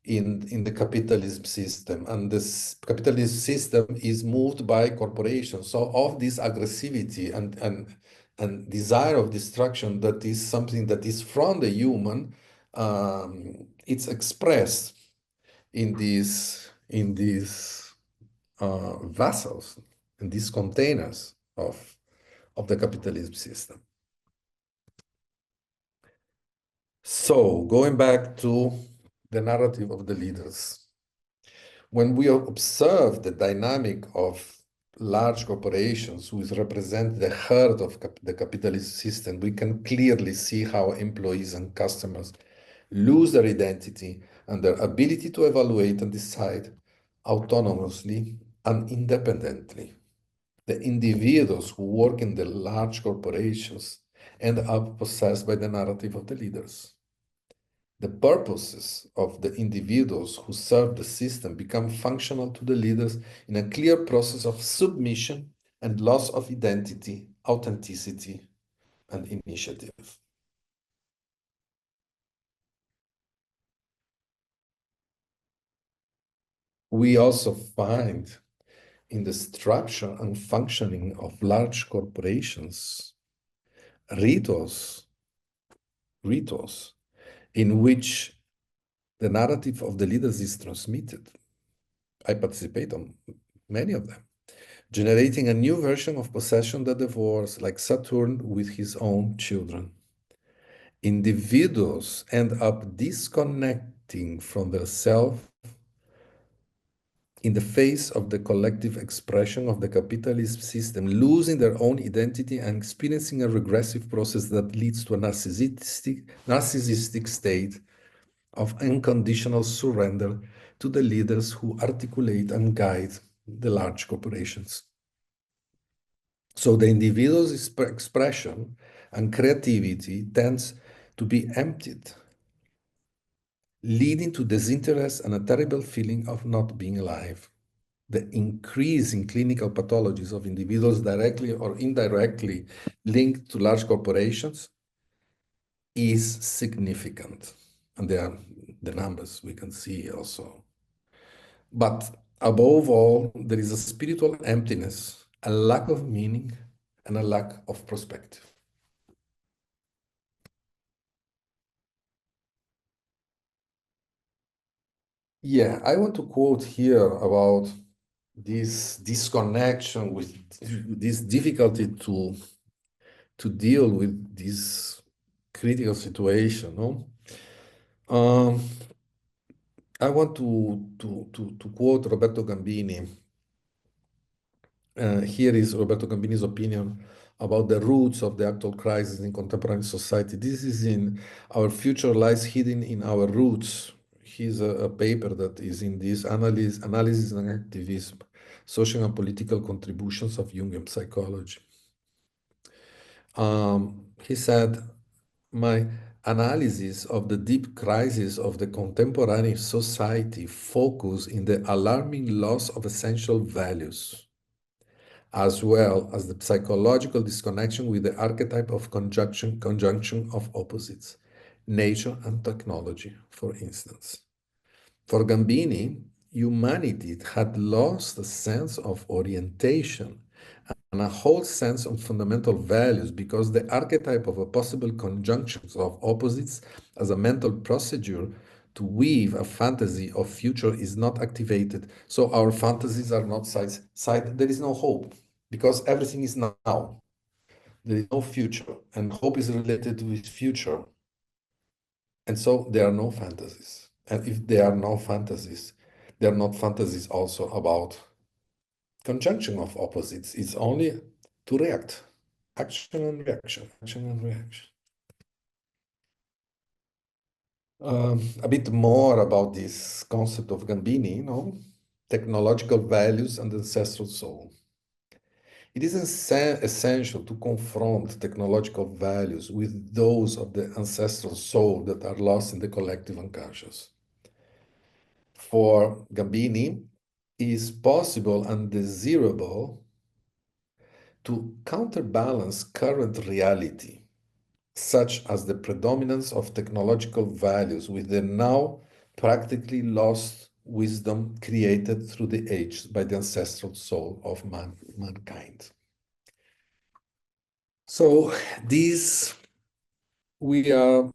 Speaker 1: in the capitalism system, and this capitalist system is moved by corporations. So of this aggressivity and desire of destruction, that is something that is from the human, it's expressed in these vessels, in these containers of the capitalism system. So going back to the narrative of the leaders, when we observe the dynamic of large corporations, which represent the heart of the capitalist system, we can clearly see how employees and customers lose their identity and their ability to evaluate and decide autonomously and independently. The individuals who work in the large corporations end up possessed by the narrative of the leaders. The purposes of the individuals who serve the system become functional to the leaders in a clear process of submission and loss of identity, authenticity, and initiative. We also find in the structure and functioning of large corporations rituals in which the narrative of the leaders is transmitted. I participate on many of them, generating a new version of possession that divorce, like Saturn with his own children. Individuals end up disconnecting from their self in the face of the collective expression of the capitalist system, losing their own identity and experiencing a regressive process that leads to a narcissistic state of unconditional surrender to the leaders who articulate and guide the large corporations. So the individual's expression and creativity tends to be emptied, leading to disinterest and a terrible feeling of not being alive. The increase in clinical pathologies of individuals directly or indirectly linked to large corporations is significant. And there are the numbers we can see also. But above all, there is a spiritual emptiness, a lack of meaning, and a lack of perspective. Yeah, I want to quote here about this disconnection with this difficulty to deal with this critical situation. No? I want to quote Roberto Gambini. Here is Roberto Gambini's opinion about the roots of the actual crisis in contemporary society. This is in Our Future Lies Hidden in Our Roots. He's a paper that is in this analysis and activism, social and political contributions of Jungian psychology. He said, my analysis of the deep crisis of the contemporary society focus in the alarming loss of essential values, as well as the psychological disconnection with the archetype of conjunction of opposites, nature and technology, for instance. For Gambini, humanity had lost a sense of orientation and a whole sense of fundamental values because the archetype of a possible conjunctions of opposites as a mental procedure to weave a fantasy of future is not activated. So our fantasies are not side. There is no hope because everything is now. There is no future, and hope is related with future. And so there are no fantasies. And if there are no fantasies, there are not fantasies also about conjunction of opposites. It's only to react. Action and reaction, action and reaction. A bit more about this concept of Gambini, technological values and ancestral soul. It is essential to confront technological values with those of the ancestral soul that are lost in the collective unconscious. For Gambini, it is possible and desirable to counterbalance current reality such as the predominance of technological values with the now practically lost wisdom created through the ages by the ancestral soul of mankind. So these, we are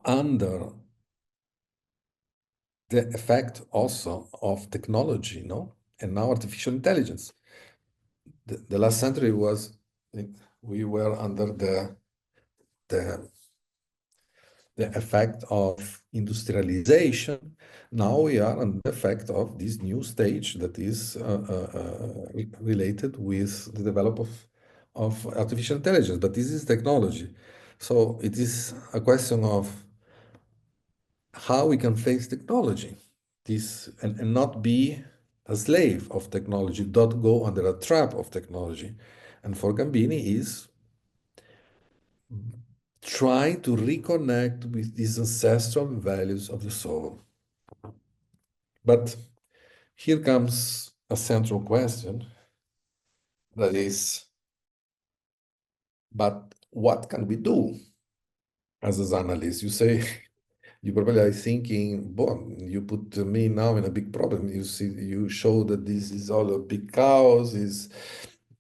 Speaker 1: under the effect also of technology, no? And now artificial intelligence. The last century was, we were under the effect of industrialization. Now we are on the effect of this new stage that is related with the development of artificial intelligence. But this is technology. So it is a question of how we can face technology, and not be a slave of technology, not go under a trap of technology. And for Gambini is trying to reconnect with these ancestral values of the soul. But here comes a central question that is, but what can we do as analysts? You say, you probably are thinking, boom, you put me now in a big problem. You see, you show that this is all a big chaos,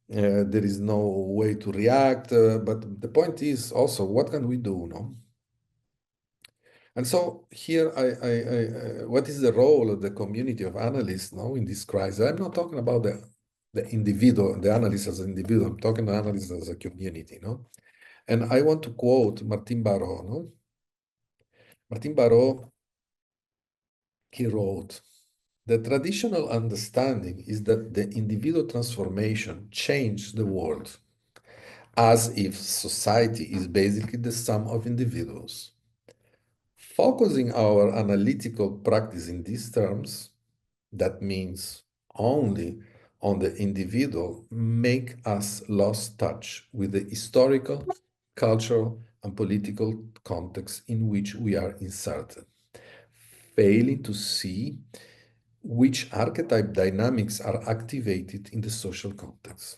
Speaker 1: there is no way to react. But the point is also, what can we do, no? And so here, what is the role of the community of analysts now in this crisis? I'm not talking about the individual, the analyst as an individual. I'm talking about analysts as a community, no? And I want to quote Martin Barreau, no? Martin Barreau, he wrote, the traditional understanding is that the individual transformation changed the world, as if society is basically the sum of individuals. Focusing our analytical practice in these terms, that means only on the individual, make us lost touch with the historical, cultural, and political context in which we are inserted, failing to see which archetype dynamics are activated in the social context.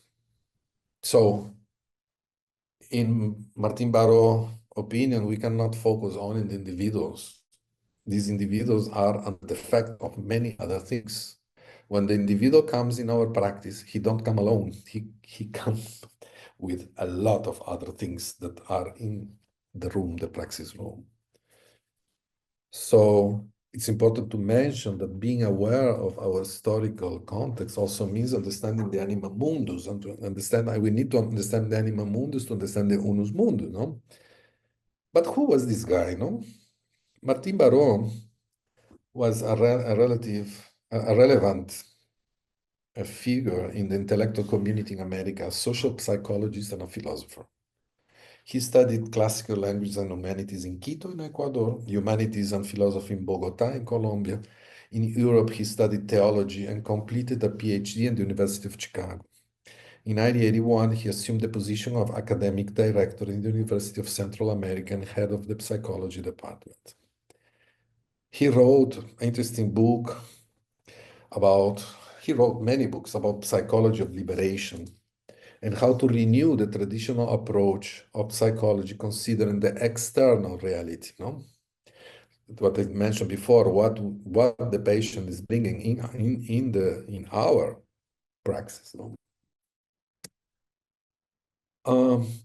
Speaker 1: So, in Martin Barreau's opinion, we cannot focus on the individuals. These individuals are an effect of many other things. When the individual comes in our practice, he don't come alone. He comes with a lot of other things that are in the room, the praxis room. So it's important to mention that being aware of our historical context also means understanding the anima mundus, and to understand, we need to understand the anima mundus to understand the unus mundus, no? But who was this guy, no? Martin Barreau was a relevant figure in the intellectual community in America, a social psychologist and a philosopher. He studied classical languages and humanities in Quito, in Ecuador, humanities and philosophy in Bogota, in Colombia. In Europe, he studied theology and completed a PhD in the University of Chicago. In 1981, he assumed the position of academic director in the University of Central America and head of the psychology department. He wrote an interesting book he wrote many books about psychology of liberation and how to renew the traditional approach of psychology considering the external reality, no? What I mentioned before, what the patient is bringing in our praxis, no?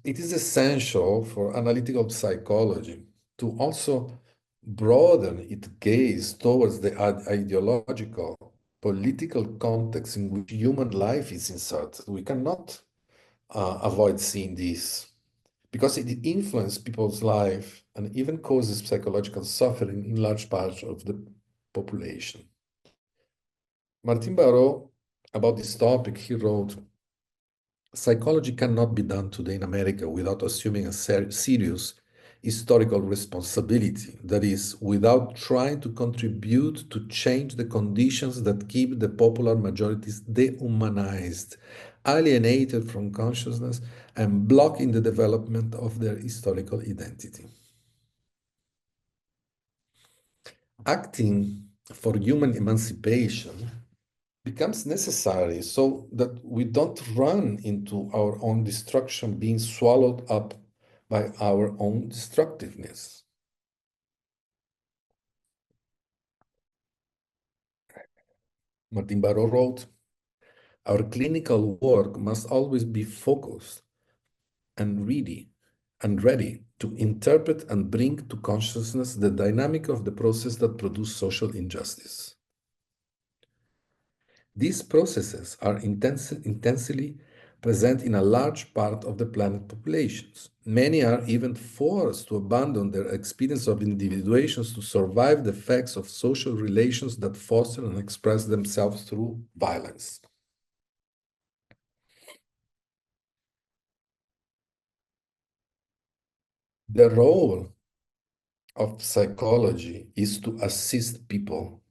Speaker 1: It is essential for analytical psychology to also broaden its gaze towards the ideological, political context in which human life is inserted. We cannot avoid seeing this because it influences people's life and even causes psychological suffering in large parts of the population. Martin Barreau, about this topic, he wrote, psychology cannot be done today in America without assuming a serious historical responsibility. That is, without trying to contribute to change the conditions that keep the popular majorities dehumanized, alienated from consciousness, and blocking the development of their historical identity. Acting for human emancipation becomes necessary so that we don't run into our own destruction, being swallowed up by our own destructiveness. Martin Barrow wrote, our clinical work must always be focused and ready to interpret and bring to consciousness the dynamic of the process that produce social injustice. These processes are intensely present in a large part of the planet populations. Many are even forced to abandon their experience of individuations to survive the effects of social relations that foster and express themselves through violence. The role of psychology is to assist people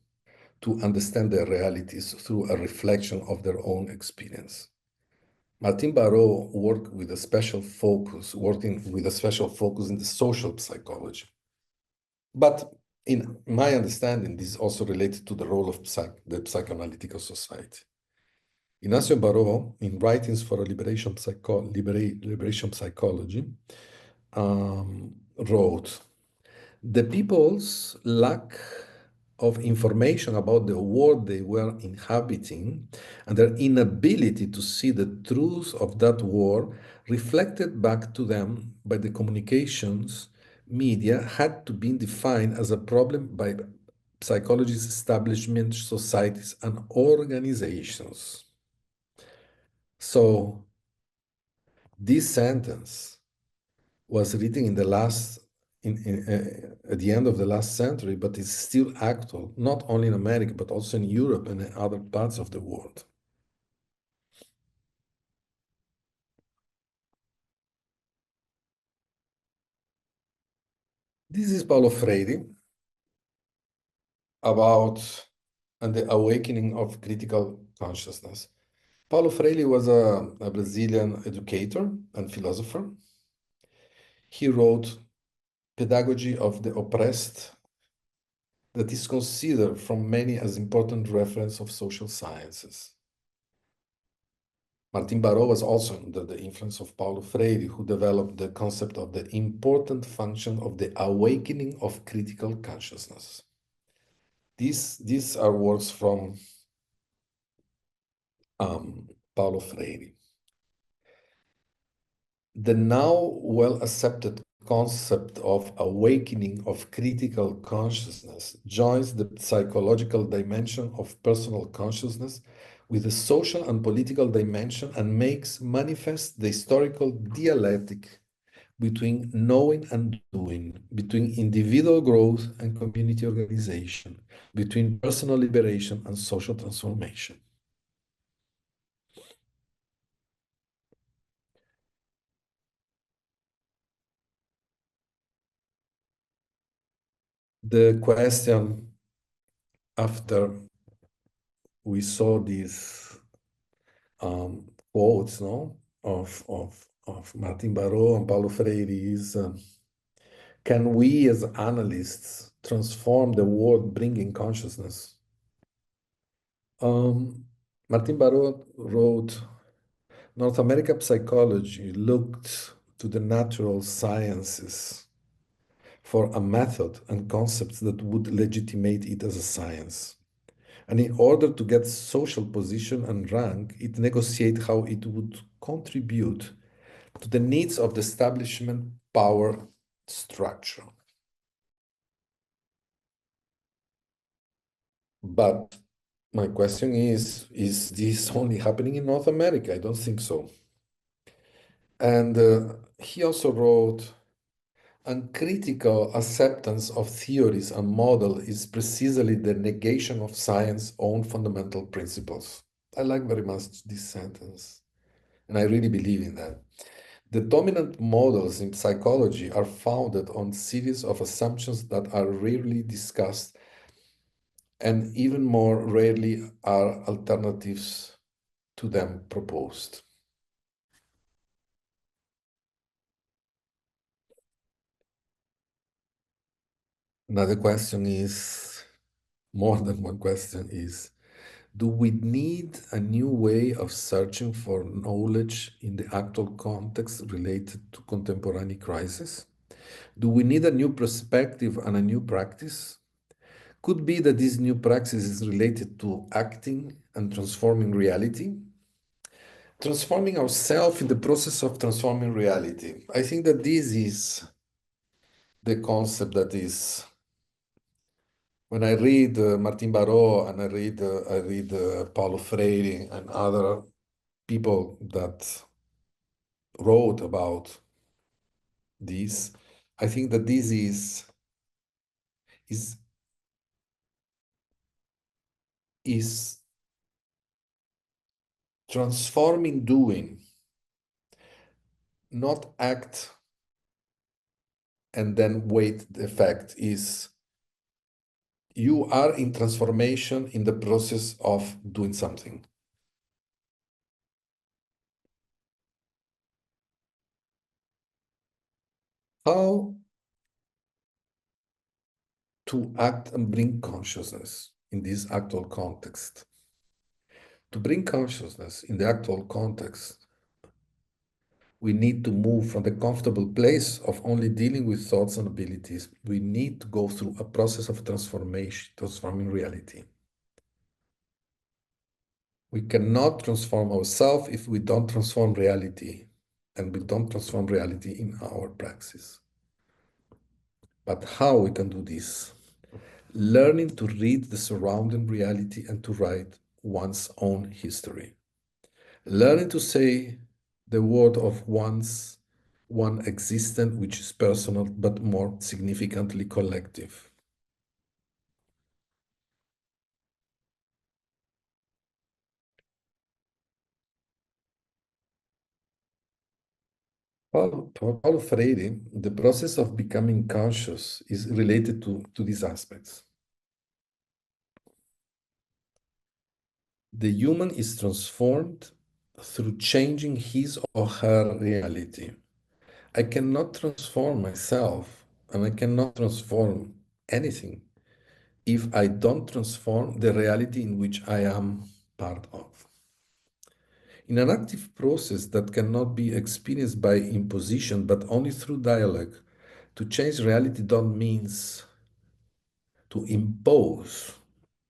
Speaker 1: to understand their realities through a reflection of their own experience. Martin Barrow working with a special focus in the social psychology. But in my understanding, this is also related to the role of the psychoanalytical society. Ignacio Barrow, in Writings for a Liberation Psychology, wrote, the people's lack of information about the world they were inhabiting and their inability to see the truth of that war reflected back to them by the communications media had to be defined as a problem by psychology's establishment, societies, and organizations. So this sentence was written in the last at the end of the last century, but it's still actual, not only in America, but also in Europe and in other parts of the world. This is Paulo Freire about and the awakening of critical consciousness. Paulo Freire was a Brazilian educator and philosopher. He wrote Pedagogy of the Oppressed, that is considered from many as important reference of social sciences. Martin Barrow was also under the influence of Paulo Freire, who developed the concept of the important function of the awakening of critical consciousness. These are works from Paulo Freire. The now well-accepted concept of awakening of critical consciousness joins the psychological dimension of personal consciousness with the social and political dimension and makes manifest the historical dialectic between knowing and doing, between individual growth and community organization, between personal liberation and social transformation. The question after we saw these quotes, no, of Martin Barrow and Paulo Freire is, can we as analysts transform the world bringing consciousness? Martin Barrow wrote, North American psychology looked to the natural sciences for a method and concepts that would legitimate it as a science. And in order to get social position and rank, it negotiated how it would contribute to the needs of the establishment power structure. But my question is this only happening in North America? I don't think so. And he also wrote, uncritical acceptance of theories and models is precisely the negation of science's own fundamental principles. I like very much this sentence, and I really believe in that. The dominant models in psychology are founded on series of assumptions that are rarely discussed, and even more rarely are alternatives to them proposed. Another question is, more than one question is, Do we need a new way of searching for knowledge in the actual context related to contemporary crisis? Do we need a new perspective and a new practice? Could be that this new praxis is related to acting and transforming reality, transforming ourselves in the process of transforming reality. I think that this is the concept that is, when I read Martin Barrault and I read Paulo Freire and other people that wrote about this, I think that this is is transforming doing, not act and then wait the effect. Is you are in transformation in the process of doing something. How to act and bring consciousness in this actual context? To bring consciousness in the actual context, we need to move from the comfortable place of only dealing with thoughts and abilities. We need to go through a process of transformation, transforming reality. We cannot transform ourselves if we don't transform reality, and we don't transform reality in our praxis. But how we can do this? Learning to read the surrounding reality and to write one's own history. Learning to say the word of one existent, which is personal, but more significantly collective. Paulo Freire, the process of becoming conscious is related to these aspects. The human is transformed through changing his or her reality. I cannot transform myself and I cannot transform anything if I don't transform the reality in which I am part of. In an active process that cannot be experienced by imposition but only through dialogue, to change reality don't means to impose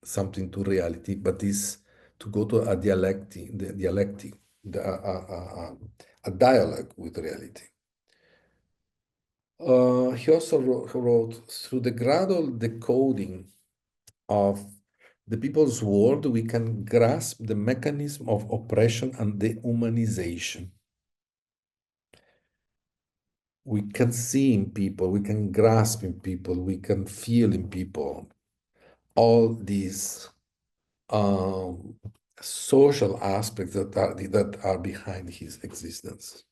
Speaker 1: something to reality, but is to go to a dialogue with reality. He also wrote, through the gradual decoding of the people's world, we can grasp the mechanism of oppression and dehumanization. We can see in people, we can grasp in people, we can feel in people all these um, social aspects that are behind his existence.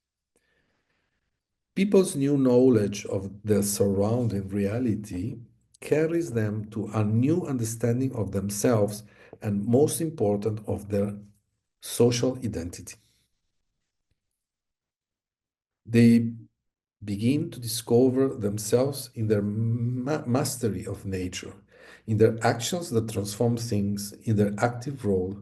Speaker 1: People's new knowledge of their surrounding reality carries them to a new understanding of themselves and, most important, of their social identity. They begin to discover themselves in their mastery of nature, in their actions that transform things, in their active role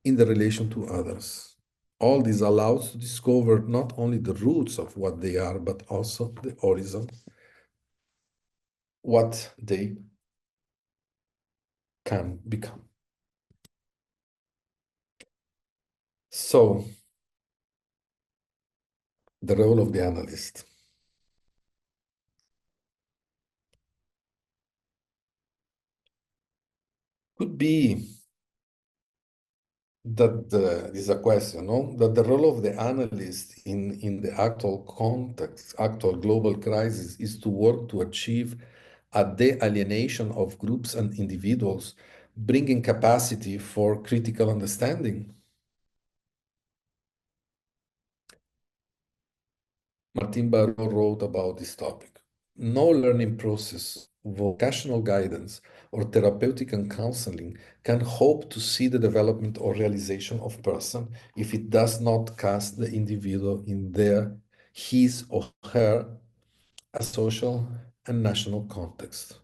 Speaker 1: in the relation to others. All this allows to discover not only the roots of what they are, but also the horizon, what they can become. So, the role of the analyst could be that this is a question, no? That the role of the analyst in the actual context, actual global crisis, is to work to achieve a de-alienation of groups and individuals, bringing capacity for critical understanding. Martin Barrow wrote about this topic. No learning process, vocational guidance, or therapeutic and counseling can hope to see the development or realization of person if it does not cast the individual in his or her a social and national context.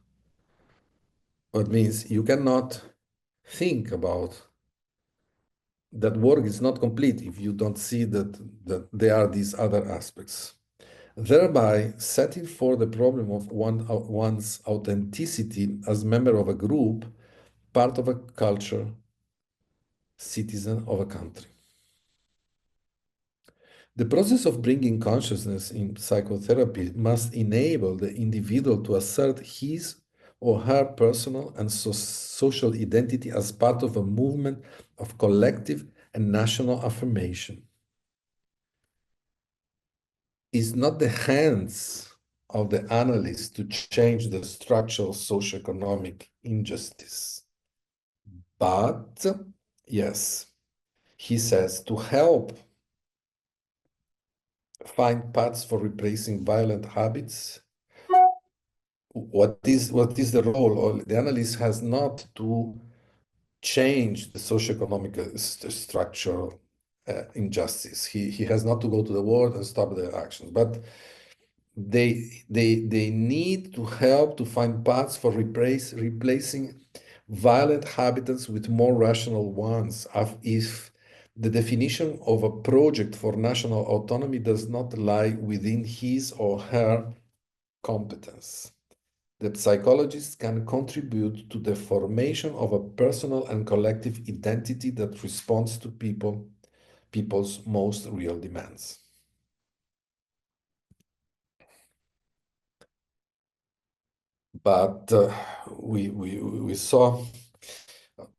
Speaker 1: It means you cannot think about that work is not complete if you don't see that there are these other aspects, thereby setting for the problem of one's authenticity as member of a group, part of a culture, citizen of a country. The process of bringing consciousness in psychotherapy must enable the individual to assert his or her personal and social identity as part of a movement of collective and national affirmation. It's not the hands of the analyst to change the structural socioeconomic injustice, but yes, he says, to help find paths for replacing violent habits. What is the role? Or the analyst has not to change the socioeconomic structural injustice. He has not to go to the world and stop their actions, but they need to help to find paths for replacing violent habits with more rational ones. If the definition of a project for national autonomy does not lie within his or her competence, the psychologist can contribute to the formation of a personal and collective identity that responds to people's most real demands. But we saw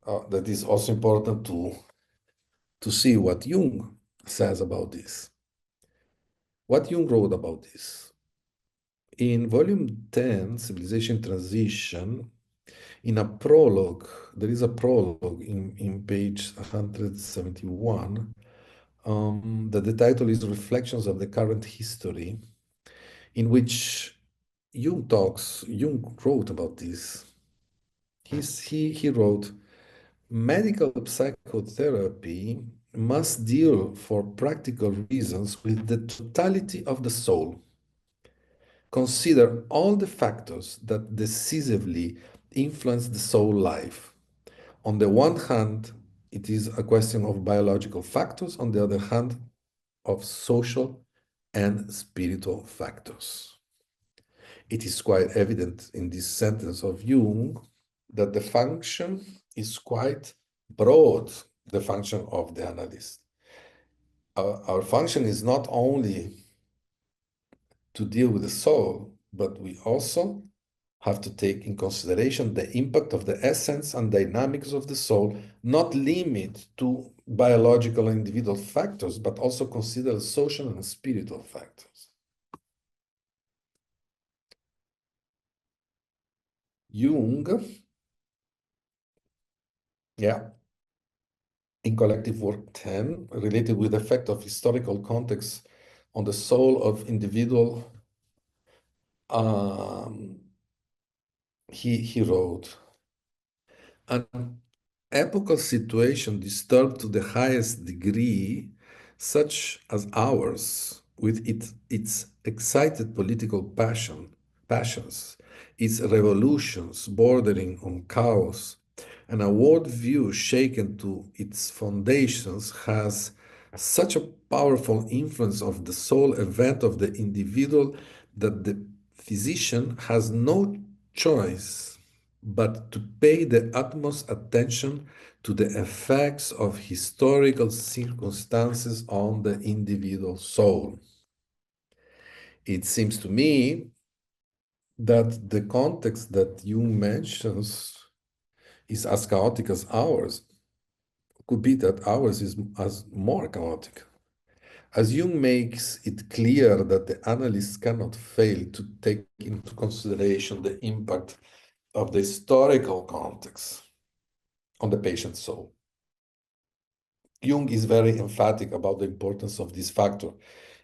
Speaker 1: that it's also important to see what Jung says about this. What Jung wrote about this. In volume 10, Civilization Transition, in a prologue, there is a prologue in page 171, that the title is Reflections of the Current History, in which Jung wrote about this. He wrote, medical psychotherapy must deal for practical reasons with the totality of the soul. Consider all the factors that decisively influence the soul life. On the one hand, it is a question of biological factors, on the other hand, of social and spiritual factors. It is quite evident in this sentence of Jung that the function is quite broad, the function of the analyst. Our function is not only to deal with the soul, but we also have to take in consideration the impact of the essence and dynamics of the soul, not limit to biological and individual factors, but also consider social and spiritual factors. Jung, yeah, in collective work 10, related with the effect of historical context on the soul of individual, he wrote, an epochal situation disturbed to the highest degree, such as ours, with its excited political passions, its revolutions bordering on chaos, and a worldview shaken to its foundations, has such a powerful influence of the soul event of the individual that the physician has no choice but to pay the utmost attention to the effects of historical circumstances on the individual soul. It seems to me that the context that Jung mentions is as chaotic as ours. Could be that ours is as more chaotic. As Jung makes it clear that the analyst cannot fail to take into consideration the impact of the historical context on the patient's soul. Jung is very emphatic about the importance of this factor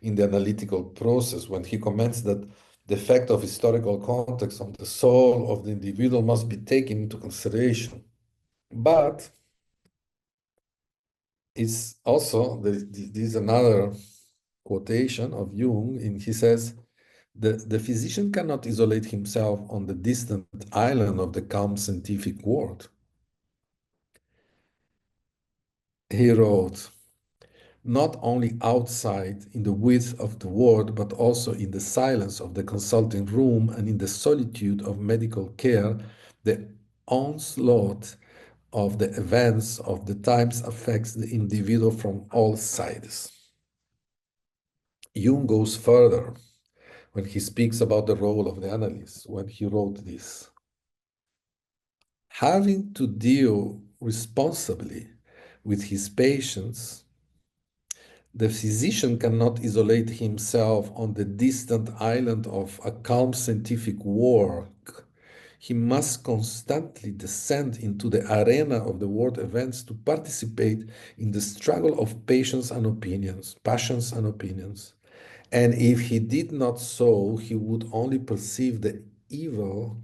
Speaker 1: in the analytical process when he comments that the effect of historical context on the soul of the individual must be taken into consideration. But it's also, this is another quotation of Jung, and he says, the physician cannot isolate himself on the distant island of the calm scientific world. He wrote, not only outside in the width of the world, but also in the silence of the consulting room and in the solitude of medical care, the onslaught of the events of the times affects the individual from all sides. Jung goes further when he speaks about the role of the analyst, when he wrote this. Having to deal responsibly with his patients, the physician cannot isolate himself on the distant island of a calm scientific work. He must constantly descend into the arena of the world events to participate in the struggle of passions and opinions, passions and opinions. And if he did not so, he would only perceive the evil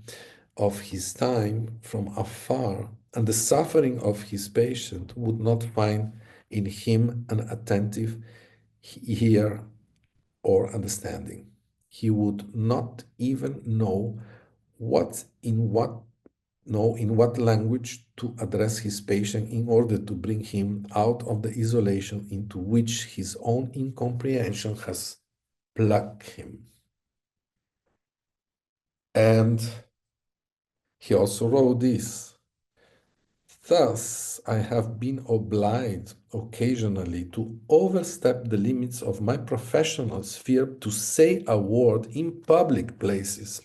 Speaker 1: of his time from afar, and the suffering of his patient would not find in him an attentive ear or understanding. He would not even what in what know in what language to address his patient in order to bring him out of the isolation into which his own incomprehension has plugged him. And he also wrote this. Thus, I have been obliged occasionally to overstep the limits of my professional sphere to say a word in public places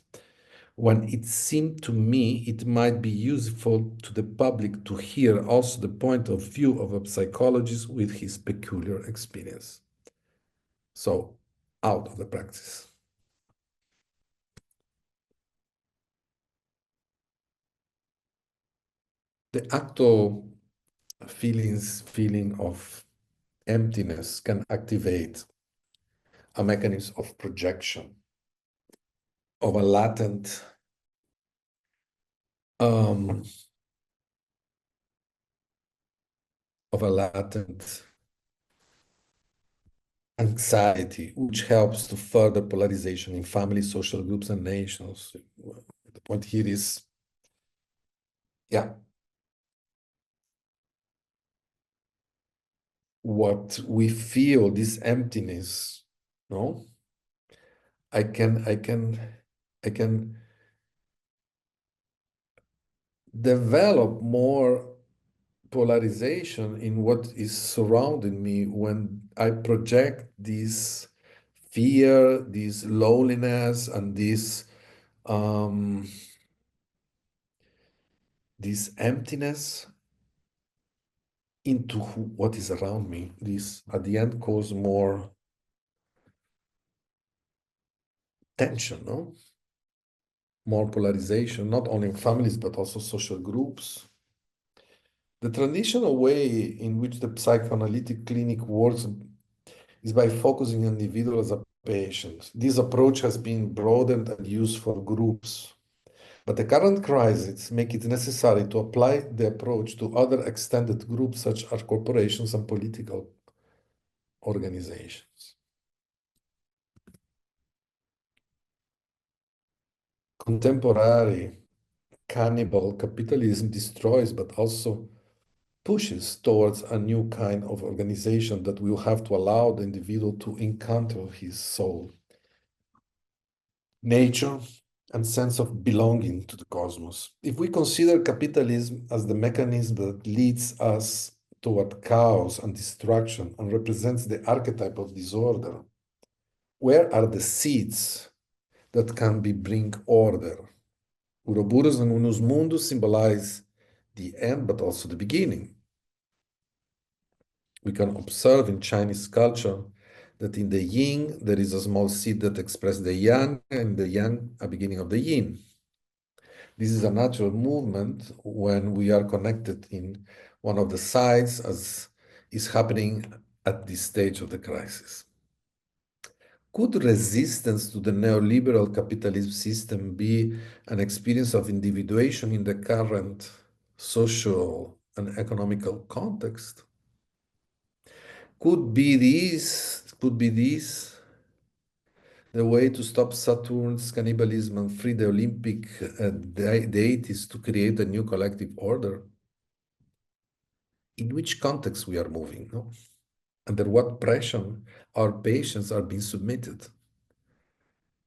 Speaker 1: when it seemed to me it might be useful to the public to hear also the point of view of a psychologist with his peculiar experience. So, out of the practice. The actual feeling of emptiness can activate a mechanism of projection, of a um, latent anxiety, which helps to further polarization in families, social groups, and nations. The point here is, yeah, what we feel, this emptiness, no? I can develop more polarization in what is surrounding me when I project this fear, this loneliness, and um, this emptiness into what is around me. This at the end cause more tension, no? More polarization, not only in families, but also social groups. The traditional way in which the psychoanalytic clinic works is by focusing on the individual as a patient. This approach has been broadened and used for groups. But the current crisis make it necessary to apply the approach to other extended groups such as corporations and political organizations. Contemporary cannibal capitalism destroys but also pushes towards a new kind of organization that will have to allow the individual to encounter his soul, nature, and sense of belonging to the cosmos. If we consider capitalism as the mechanism that leads us toward chaos and destruction and represents the archetype of disorder, where are the seeds that can be bring order? Uroboros and Unus Mundus symbolize the end, but also the beginning. We can observe in Chinese culture that in the yin, there is a small seed that expresses the yang, and the yang, a beginning of the yin. This is a natural movement when we are connected in one of the sides, as is happening at this stage of the crisis. Could resistance to the neoliberal capitalism system be an experience of individuation in the current social and economical context? Could be this the way to stop Saturn's cannibalism and free the Olympic deities to create a new collective order? in which context we are moving, no? Under what pressure our patients are being submitted.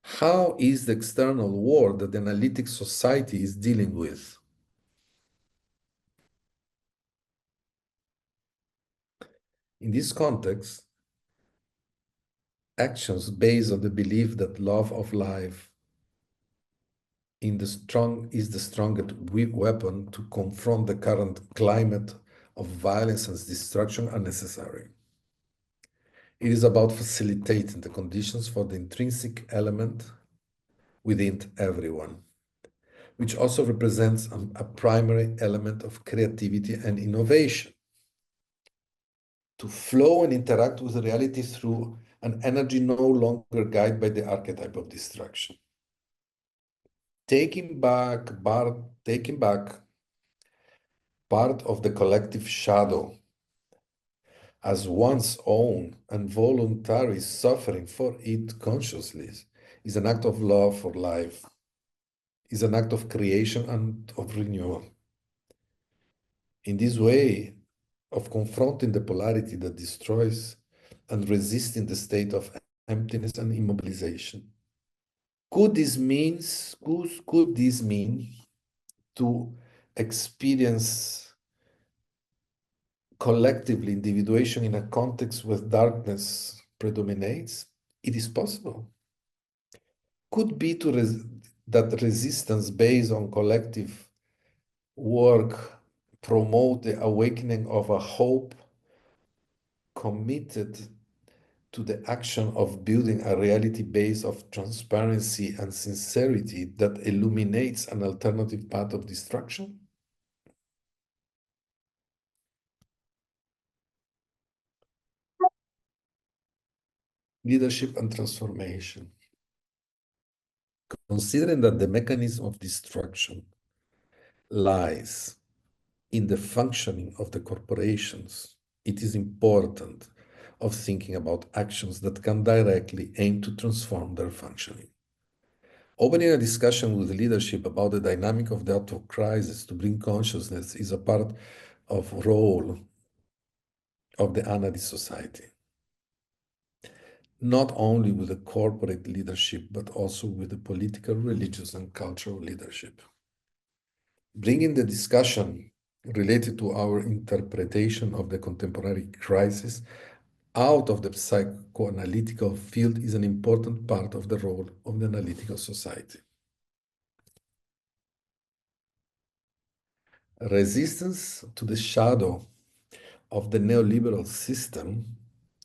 Speaker 1: How is the external world that the analytic society is dealing with? In this context, actions based on the belief that love of life is the strongest weapon to confront the current climate of violence and destruction are necessary. It is about facilitating the conditions for the intrinsic element within everyone, which also represents a primary element of creativity and innovation, to flow and interact with reality through an energy no longer guided by the archetype of destruction. Taking back part of the collective shadow as one's own and voluntary suffering for it consciously is an act of love for life, is an act of creation and of renewal. In this way of confronting the polarity that destroys and resisting the state of emptiness and immobilization. Could this mean to experience collectively individuation in a context where darkness predominates? It is possible. Could be that resistance based on collective work promote the awakening of a hope committed to the action of building a reality base of transparency and sincerity that illuminates an alternative path of destruction? Leadership and transformation. Considering that the mechanism of destruction lies in the functioning of the corporations, it is important of thinking about actions that can directly aim to transform their functioning. Opening a discussion with leadership about the dynamic of the auto crisis to bring consciousness is a part of role of the analyst society. Not only with the corporate leadership, but also with the political, religious, and cultural leadership. Bringing the discussion related to our interpretation of the contemporary crisis out of the psychoanalytical field is an important part of the role of the analytical society. Resistance to the shadow of the neoliberal system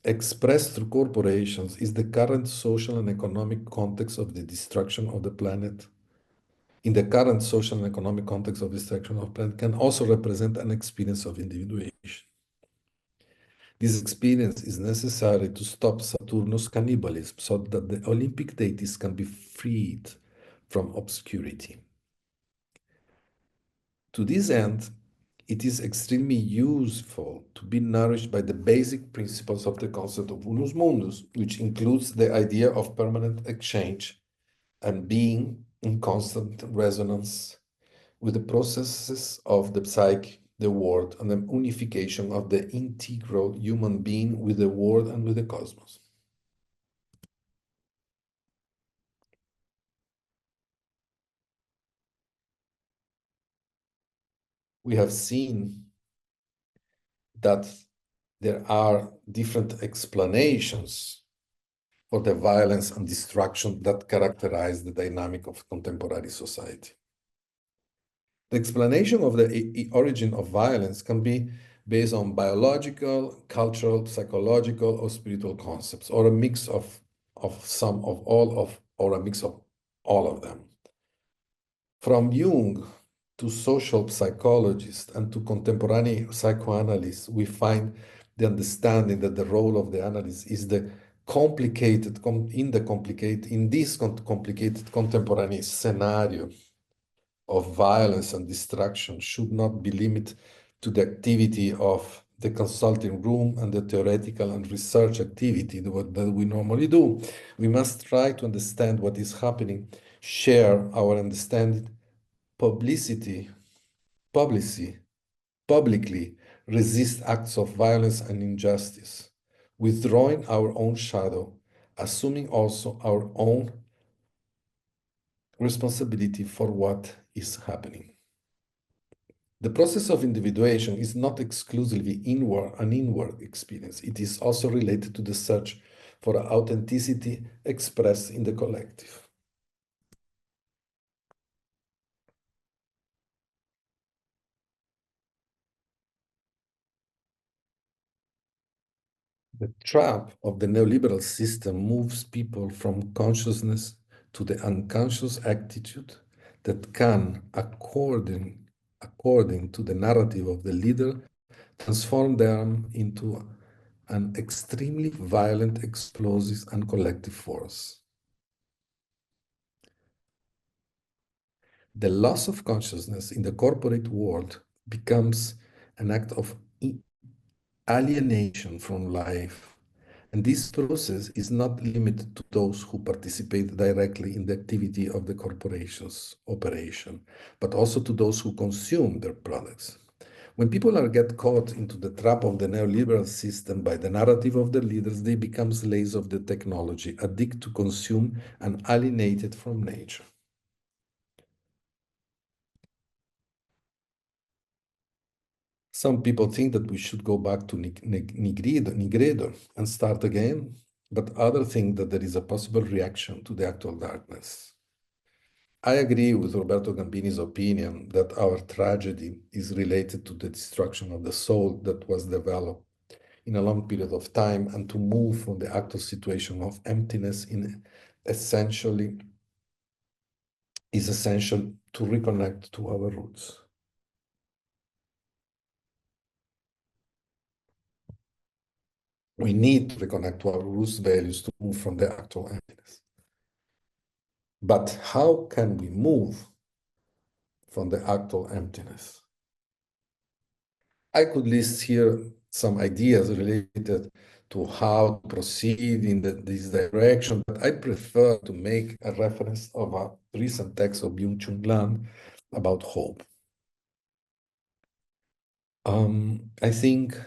Speaker 1: expressed through corporations is the current social and economic context of the destruction of the planet. In the current social and economic context of destruction of the planet can also represent an experience of individuation. This experience is necessary to stop Saturnus cannibalism so that the Olympic deities can be freed from obscurity. To this end, it is extremely useful to be nourished by the basic principles of the concept of unus mundus, which includes the idea of permanent exchange and being in constant resonance with the processes of the psyche, the world, and the unification of the integral human being with the world and with the cosmos. We have seen that there are different explanations for the violence and destruction that characterize the dynamic of contemporary society. The explanation of the origin of violence can be based on biological, cultural, psychological, or spiritual concepts, or a mix of some of all of, or a mix of all of them. From Jung to social psychologists and to contemporary psychoanalysts, we find the understanding that the role of the analyst is the in this complicated contemporary scenario of violence and destruction should not be limited to the activity of the consulting room and the theoretical and research activity that we normally do. We must try to understand what is happening, share our understanding, publicly, resist acts of violence and injustice, withdrawing our own shadow, assuming also our own responsibility for what is happening. The process of individuation is not exclusively an inward experience. It is also related to the search for authenticity expressed in the collective. The trap of the neoliberal system moves people from consciousness to the unconscious attitude that can, according to the narrative of the leader, transform them into an extremely violent, explosive, and collective force. The loss of consciousness in the corporate world becomes an act of alienation from life. And this process is not limited to those who participate directly in the activity of the corporation's operation, but also to those who consume their products. When people get caught into the trap of the neoliberal system by the narrative of the leaders, they become slaves of the technology, addicted to consume and alienated from nature. Some people think that we should go back to Nigredo and start again, but others think that there is a possible reaction to the actual darkness. I agree with Roberto Gambini's opinion that our tragedy is related to the destruction of the soul that was developed in a long period of time, and to move from the actual situation of emptiness is essential to reconnect to our roots. We need to reconnect to our roots values to move from the actual emptiness. But how can we move from the actual emptiness? I could list here some ideas related to how to proceed in this direction, but I prefer to make a reference of a recent text of Byung-Chul Lan about hope. I think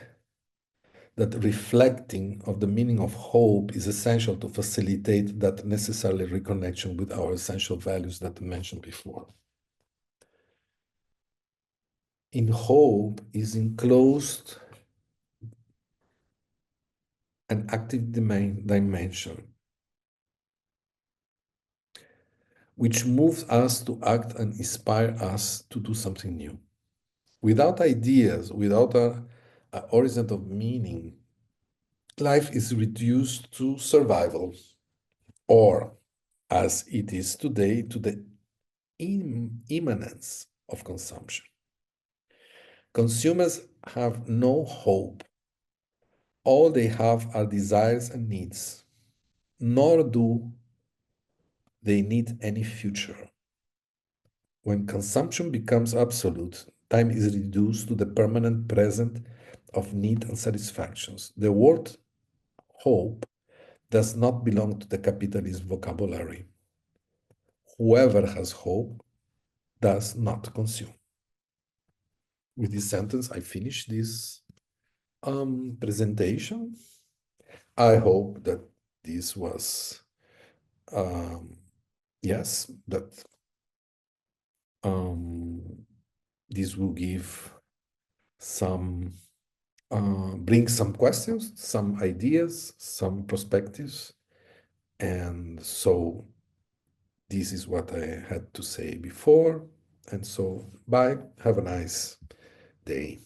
Speaker 1: that reflecting of the meaning of hope is essential to facilitate that necessary reconnection with our essential values that I mentioned before. In hope is enclosed an active dimension, which moves us to act and inspire us to do something new. Without ideas, without a horizon of meaning, life is reduced to survival, or as it is today, to the immanence of consumption. Consumers have no hope. All they have are desires and needs, nor do they need any future. When consumption becomes absolute, time is reduced to the permanent present of need and satisfactions. The word hope does not belong to the capitalist vocabulary. Whoever has hope does not consume. With this sentence, I finish this presentation. I hope that this was, yes, that this will give some, bring some questions, some ideas, some perspectives. And so this is what I had to say before. And so, bye. Have a nice day.